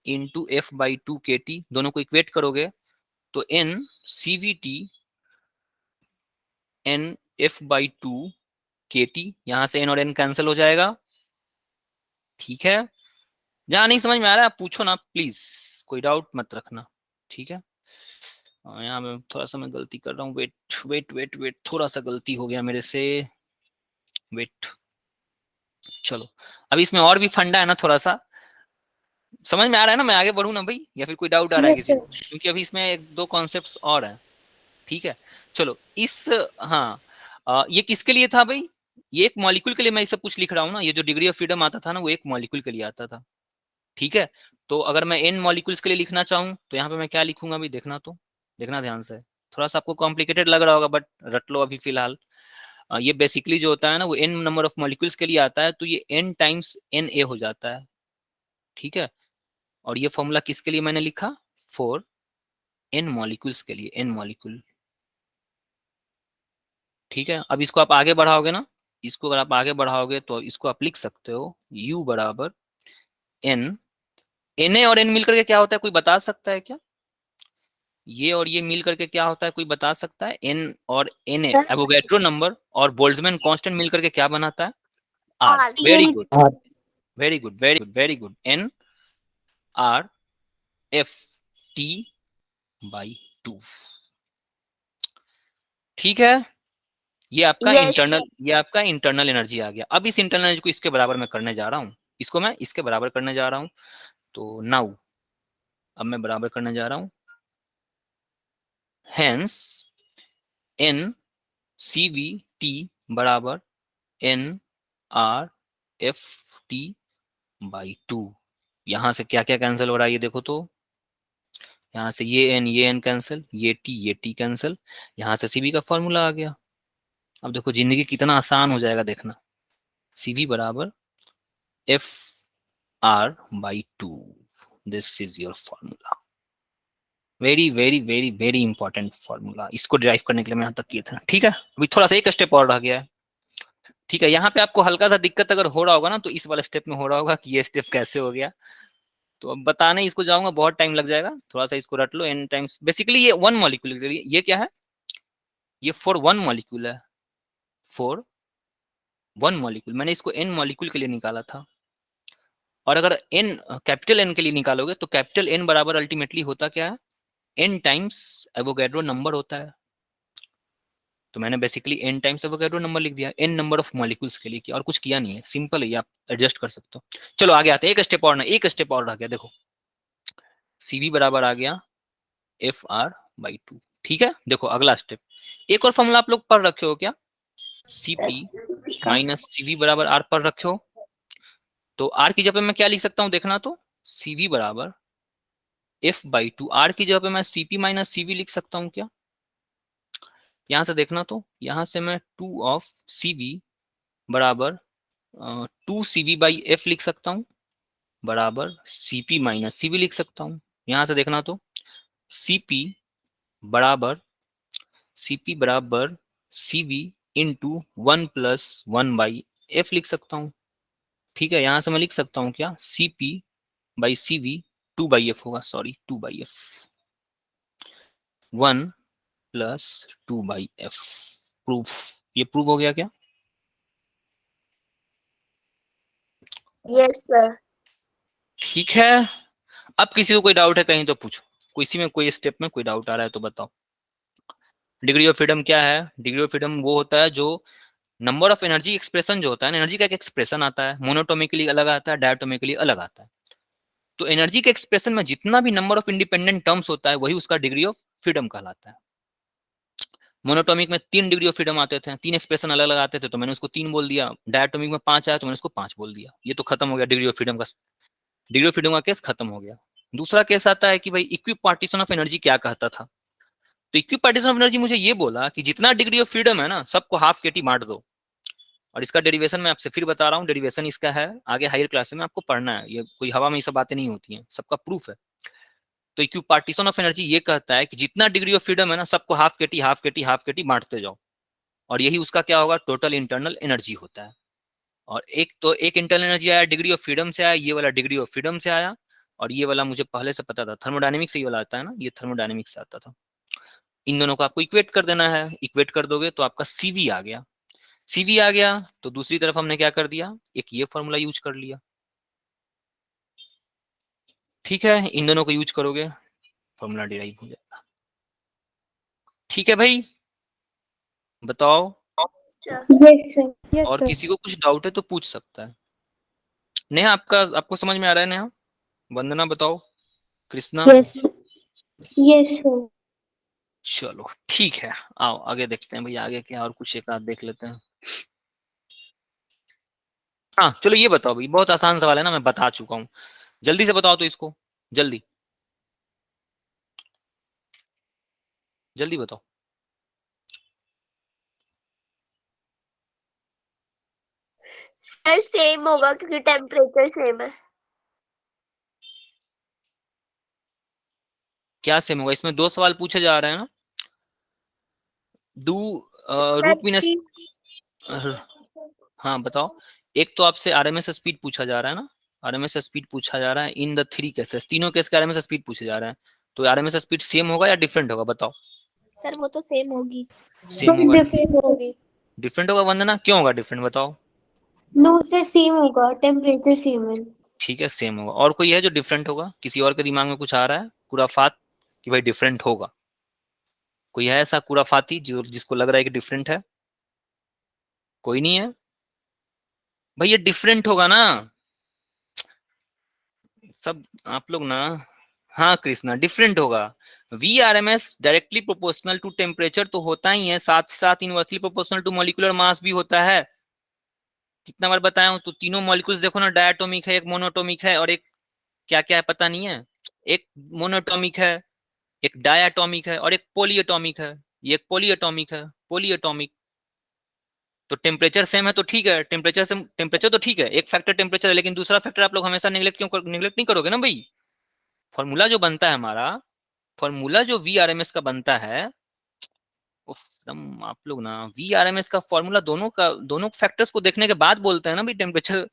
इंटू F/2 kT, दोनों को इक्वेट करोगे तो n CVT n F/2 kT, यहां से n और n कैंसिल हो जाएगा। ठीक है, जहां नहीं समझ में आ रहा है आप पूछो ना प्लीज, कोई डाउट मत रखना। ठीक है, यहाँ मैं थोड़ा सा मैं गलती कर रहा हूँ, वेट, थोड़ा सा गलती हो गया मेरे से, वेट। चलो अभी इसमें और भी फंडा है ना, थोड़ा सा समझ में आ रहा है ना, मैं आगे बढ़ूँ ना भाई, या फिर कोई डाउट आ रहा है किसी को? क्योंकि अभी इसमें एक दो कॉन्सेप्ट्स और हैं। ठीक है, चलो इस, हाँ ये किसके लिए था भाई? ये एक मॉलिक्यूल के लिए मैं ये सब कुछ लिख रहा हूँ ना, ये जो डिग्री ऑफ फ्रीडम आता था ना वो एक मॉलिक्यूल के लिए आता था। ठीक है, तो अगर मैं n मॉलिक्यूल्स के लिए लिखना चाहूँ तो यहाँ पे मैं क्या लिखूंगा भाई, देखना तो, देखना ध्यान से, थोड़ा सा आपको कॉम्प्लिकेटेड लग रहा होगा बट रट लो अभी फिलहाल। ये बेसिकली जो होता है ना वो n नंबर ऑफ मॉलिक्यूल्स के लिए आता है, तो ये n टाइम्स Na हो जाता है। ठीक है, और ये फॉर्मूला किसके लिए मैंने लिखा? फॉर n मॉलिक्यूल्स के लिए, n मॉलिक्यूल। ठीक है, अब इसको आप आगे बढ़ाओगे ना, इसको अगर आप आगे बढ़ाओगे तो इसको आप लिख सकते हो U बराबर n, Na और n मिलकर के क्या होता है, कोई बता सकता है क्या? ये और ये मिल करके क्या होता है, कोई बता सकता है? n और Na एवोगैड्रो नंबर और बोल्ट्जमैन कांस्टेंट मिलकर के क्या बनाता है? R। Very good, very good, very good, very good. n R F T by 2। ठीक है, ये आपका इंटरनल, ये आपका इंटरनल एनर्जी आ गया। अब इस इंटरनल एनर्जी को इसके बराबर मैं करने जा रहा हूँ, इसको मैं इसके बराबर करने जा रहा हूँ। तो नाउ अब मैं बराबर करने जा रहा हूँ, हेंस n CVT बराबर n R F T by 2। यहां से क्या क्या कैंसिल हो रहा है ये देखो तो, यहाँ से ये n कैंसिल, ये t कैंसिल, यहाँ से CV का फॉर्मूला आ गया। अब देखो जिंदगी कितना आसान हो जाएगा, देखना CV बराबर F R by 2, this is your formula. Very very very very important formula, इसको डिराइव करने के लिए मैं यहाँ तक किया था। ठीक है, अभी थोड़ा सा एक स्टेप और रह गया है। ठीक है, यहाँ पे आपको हल्का सा दिक्कत अगर हो रहा होगा ना तो इस वाले स्टेप में हो रहा होगा कि ये स्टेप कैसे हो गया, तो अब बताने इसको जाऊंगा बहुत टाइम लग जाएगा, थोड़ा सा इसको रट लो n टाइम्स। बेसिकली ये वन मॉलिक्यूल, ये क्या है, ये फॉर वन मॉलिक्यूल है, फॉर वन मॉलिक्यूल, मैंने इसको n मॉलिक्यूल के लिए निकाला था। और अगर n कैपिटल N के लिए निकालोगे तो कैपिटल N बराबर अल्टीमेटली होता क्या है, n टाइम्स एवोगैड्रो नंबर होता है। तो मैंने basically n times Avogadro number लिख दिया, n नंबर ऑफ मॉलिक्यूल्स के लिए किया, और कुछ किया नहीं है, सिंपल है, आप एडजस्ट कर सकते हो। चलो आगे आते हैं, एक स्टेप और ना, एक स्टेप और रह गया, देखो CV बराबर आ गया FR बाई 2। ठीक है, देखो अगला स्टेप, एक और फॉर्मूला आप लोग पढ़ रखे हो क्या, CP माइनस CV बराबर R पढ़ रखे हो? तो R की जगह पे मैं क्या लिख सकता हूँ, देखना तो, CV बराबर F बाई 2, R की जगह पे मैं CP माइनस CV लिख सकता हूँ क्या? यहां से देखना तो, यहां से मैं 2 ऑफ CV बराबर 2 CV बाई F लिख सकता हूँ, बराबर CP माइनस CV लिख सकता हूँ। यहां से देखना तो CP बराबर CV into 1 plus 1 by F लिख सकता हूँ। ठीक है, यहां से मैं लिख सकता हूँ क्या, CP by CV 2 by F होगा, sorry 2 by F, 1 plus 2 by F। Proof, ये प्रूव हो गया क्या? Yes sir. ठीक है, अब किसी को कोई डाउट है कहीं तो पूछो, किसी में कोई स्टेप में कोई डाउट आ रहा है तो बताओ। डिग्री ऑफ फ्रीडम क्या है? डिग्री ऑफ फ्रीडम वो होता है जो नंबर ऑफ एनर्जी एक्सप्रेशन जो होता है, एनर्जी का एक एक्सप्रेशन आता है, मोनोटोमिकली अलग आता है, डायटोमिकली अलग आता है। तो एनर्जी के एक्सप्रेशन में जितना भी नंबर ऑफ इंडिपेंडेंट टर्म्स होता है वही उसका डिग्री ऑफ फ्रीडम कहलाता है। मोनोटोमिक में 3 डिग्री ऑफ फ्रीडम आते थे, 3 एक्सप्रेशन अलग अलग आते थे, तो मैंने उसको 3 बोल दिया। डायटोमिक में 5 आया तो मैंने उसको 5 बोल दिया। ये तो खत्म हो गया डिग्री ऑफ फ्रीडम का, डिग्री ऑफ फ्रीडम का केस खत्म हो गया। दूसरा केस आता है कि भाई इक्विप पार्टीशन ऑफ एनर्जी क्या कहता था। तो इक्विप पार्टीशन ऑफ एनर्जी मुझे ये बोला कि जितना डिग्री ऑफ फ्रीडम है ना सबको हाफ केटी बांट दो। और इसका डेरिवेशन मैं आपसे फिर बता रहा हूँ, डेरिवेशन इसका है आगे हायर क्लास में आपको पढ़ना है, ये कोई हवा में ये सब बातें नहीं होती हैं, सबका प्रूफ है। तो इक्विप पार्टीशन ऑफ एनर्जी ये कहता है कि जितना डिग्री ऑफ फ्रीडम है ना सबको हाफ केटी हाफ केटी हाफ केटी बांटते जाओ। और यही उसका क्या होगा, टोटल इंटरनल एनर्जी होता है। और एक इंटरनल एनर्जी आया डिग्री ऑफ फ्रीडम से आया, ये वाला डिग्री ऑफ फ्रीडम से आया, और ये वाला मुझे पहले से पता था, थर्मोडायनेमिक्स से ये वाला आता है ना, ये थर्मोडायनेमिक्स से आता था। इन दोनों को आपको इक्वेट कर देना है, इक्वेट कर दोगे तो आपका CV आ गया। CV आ गया तो दूसरी तरफ हमने क्या कर दिया, एक ये फॉर्मूला यूज कर लिया। ठीक है, इन दोनों को यूज करोगे फॉर्मूला डिराइव हो जाएगा। ठीक है भाई, बताओ। Yes, sir. Yes, और sir. किसी को कुछ डाउट है तो पूछ सकता है। नेहा, आपको समझ में आ रहा है नेहा? वंदना बताओ, कृष्णा? Yes. Yes, sir. चलो ठीक है, आओ आगे देखते हैं भाई, आगे क्या और कुछ एक आध देख लेते हैं। हाँ चलो ये बताओ भाई, बहुत आसान सवाल है ना, मैं बता चुका हूँ, जल्दी से बताओ तो इसको, जल्दी जल्दी बताओ। सर सेम होगा क्योंकि टेम्परेचर सेम है। क्या सेम होगा, इसमें 2 सवाल पूछे जा रहे हैं ना। डू रूट मीन, हाँ बताओ। एक तो आपसे RMS स्पीड पूछा जा रहा है ना, RMS स्पीड पूछा जा रहा है इन द 3 केसेस, तीनों केस का RMS स्पीड पूछे जा रहा है, तो RMS स्पीड सेम होगा या डिफरेंट होगा, बताओ। सर वो तो सेम होगी। सेम होगा, Different होगी. डिफरेंट होगा। वंदना क्यों होगा डिफरेंट, बताओ। No, sir, same होगा. Temperature same है. ठीक है, सेम होगा। और कोई है जो डिफरेंट होगा, किसी और के दिमाग में कुछ आ रहा है खुराफात कि भाई डिफरेंट होगा? कोई है ऐसा खुराफाती जिसको लग रहा है कि डिफरेंट है? कोई नहीं है भाई, ये डिफरेंट होगा ना सब आप लोग ना। हाँ कृष्णा, डिफरेंट होगा। VRMS directly proportional to temperature तो होता ही है, साथ साथ inversely proportional to molecular mass भी होता है। कितना बार बताया हूं, तो तीनों मॉलिक्यूल्स देखो ना, डायटोमिक है, एक मोनोटोमिक है, और एक क्या क्या है पता नहीं है। एक मोनोटोमिक है, एक डायटोमिक है, और एक पॉलीएटॉमिक है। ये एक पॉलीएटॉमिक है, पॉलीएटॉमिक। तो टेम्परेचर सेम है तो ठीक है, टेम्परेचर तो ठीक है, एक फैक्टर टेम्परेचर है, लेकिन दूसरा फैक्टर आप लोग हमेशा निगलेक्ट नहीं करोगे ना भाई। फॉर्मूला जो बनता है हमारा, फॉर्मूला जो VRMS का बनता है, एकदम आप लोग ना VRMS का फॉर्मूला दोनों फैक्टर्स को देखने के बाद बोलते हैं ना भाई, temperature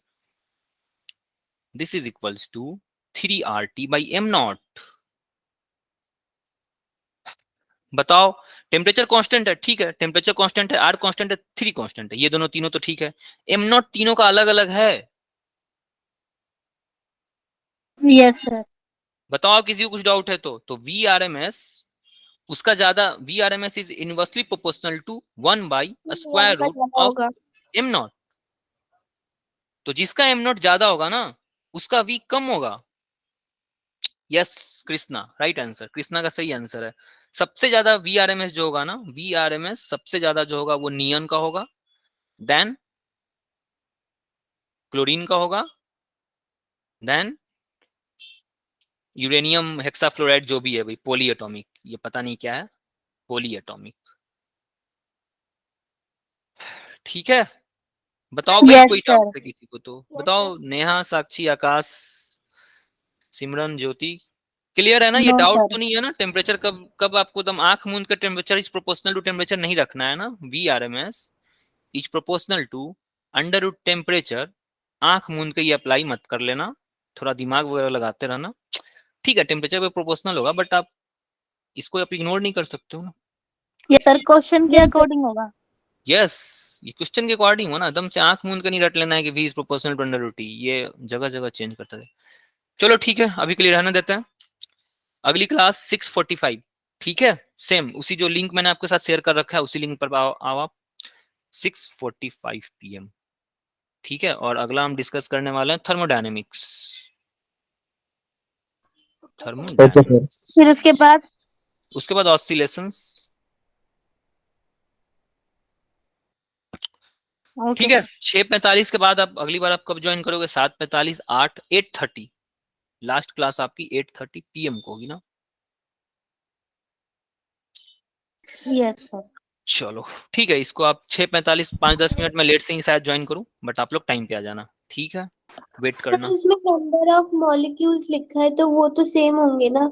this is equals to 3RT/m0। बताओ, टेम्परेचर कांस्टेंट है, ठीक है, टेम्परेचर कांस्टेंट है, R कांस्टेंट है, 3 कांस्टेंट है, ये दोनों तीनों तो ठीक है। m0 तीनों का अलग अलग है। Yes, sir. बताओ किसी को कुछ डाउट है तो VRMS उसका ज्यादा, VRMS is inversely proportional to 1/√* of m0। तो जिसका m0 ज्यादा होगा ना, उसका V कम होगा। Yes Krishna, right answer, Krishna का सही आंसर है। सबसे ज्यादा VRMS जो होगा ना, VRMS सबसे ज्यादा जो होगा वो नियन का होगा, देन क्लोरीन का होगा, देन यूरेनियम हेक्साफ्लोराइड जो भी है भाई, पॉलीएटॉमिक, ये पता नहीं क्या है, पॉलीएटॉमिक। ठीक है, बताओ भाई, Yes, कोई sir. डाउट है किसी को तो बताओ। नेहा, साक्षी, आकाश, सिमरन, ज्योति, क्लियर है ना? ये No, डाउट sir. तो नहीं है ना? टेम्परेचर कब कब आपको एकदम आंख मूंद कर temperature is proportional to temperature नहीं रखना है ना। VRMS is proportional to under temperature, आंख मूंद के ये अप्लाई मत कर लेना, थोड़ा दिमाग वगैरह लगाते रहना। ठीक है, टेम्परेचर पे प्रोपोर्शनल होगा, बट आप इसको आप इग्नोर नहीं कर सकते हो ना। Yes, sir. Question के according होगा. यस, ये क्वेश्चन के अकॉर्डिंग हो ना, एकदम से आंख मूंद के नहीं रट लेना है कि V is proportional to under root T, ये जगह जगह चेंज करता है। चलो ठीक है, अभी के लिए रहने देते हैं। अगली क्लास 6:45, ठीक है, सेम उसी जो लिंक मैंने आपके साथ शेयर कर रखा है उसी लिंक पर आओ आप, 6:45 PM, ठीक है। और अगला हम डिस्कस करने वाले हैं थर्मोडायनेमिक्स। फिर उसके बाद ऑसिलेशंस। okay. ठीक है, 6:45 के बाद आप अगली बार आप कब ज्वाइन करोगे? 7:45, 8, 8:30, लास्ट क्लास आपकी 8:30 PM को होगी ना। Yes, sir. चलो ठीक है, इसको आप 6:45, 5-10 मिनट में लेट से ही शायद ज्वाइन करूं, बट आप लोग टाइम पे आ जाना, ठीक है, वेट सर करना। उसमें नंबर ऑफ मॉलिक्यूल्स लिखा है तो वो तो सेम होंगे ना?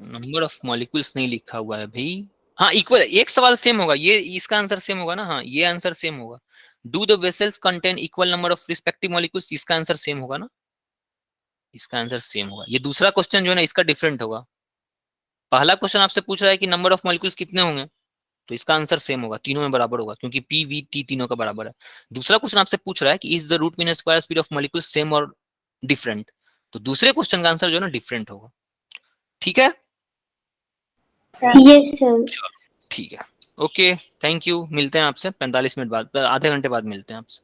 नंबर ऑफ मॉलिक्यूल्स नहीं लिखा हुआ है भाई, हाँ इक्वल, एक सवाल सेम होगा, ये इसका आंसर सेम होगा ना, हाँ ये आंसर सेम होगा। Do the vessels contain equal number of respective molecules, इसका आंसर सेम होगा ना, इसका आंसर सेम होगा। ये दूसरा क्वेश्चन जो है ना इसका डिफरेंट होगा। पहला क्वेश्चन आपसे पूछ रहा है कि नंबर ऑफ मॉलिक्यूल्स कितने होंगे, तो इसका आंसर सेम होगा, तीनों में बराबर होगा क्योंकि पी वी टी तीनों का बराबर है। दूसरा क्वेश्चन आपसे पूछ रहा है कि is the root mean square speed of molecules same और डिफरेंट, तो दूसरे क्वेश्चन का आंसर जो है ना डिफरेंट होगा। ठीक है, Yes, sir. ठीक है, ओके, थैंक यू। मिलते हैं आपसे 45 मिनट बाद, आधे घंटे बाद मिलते हैं आपसे।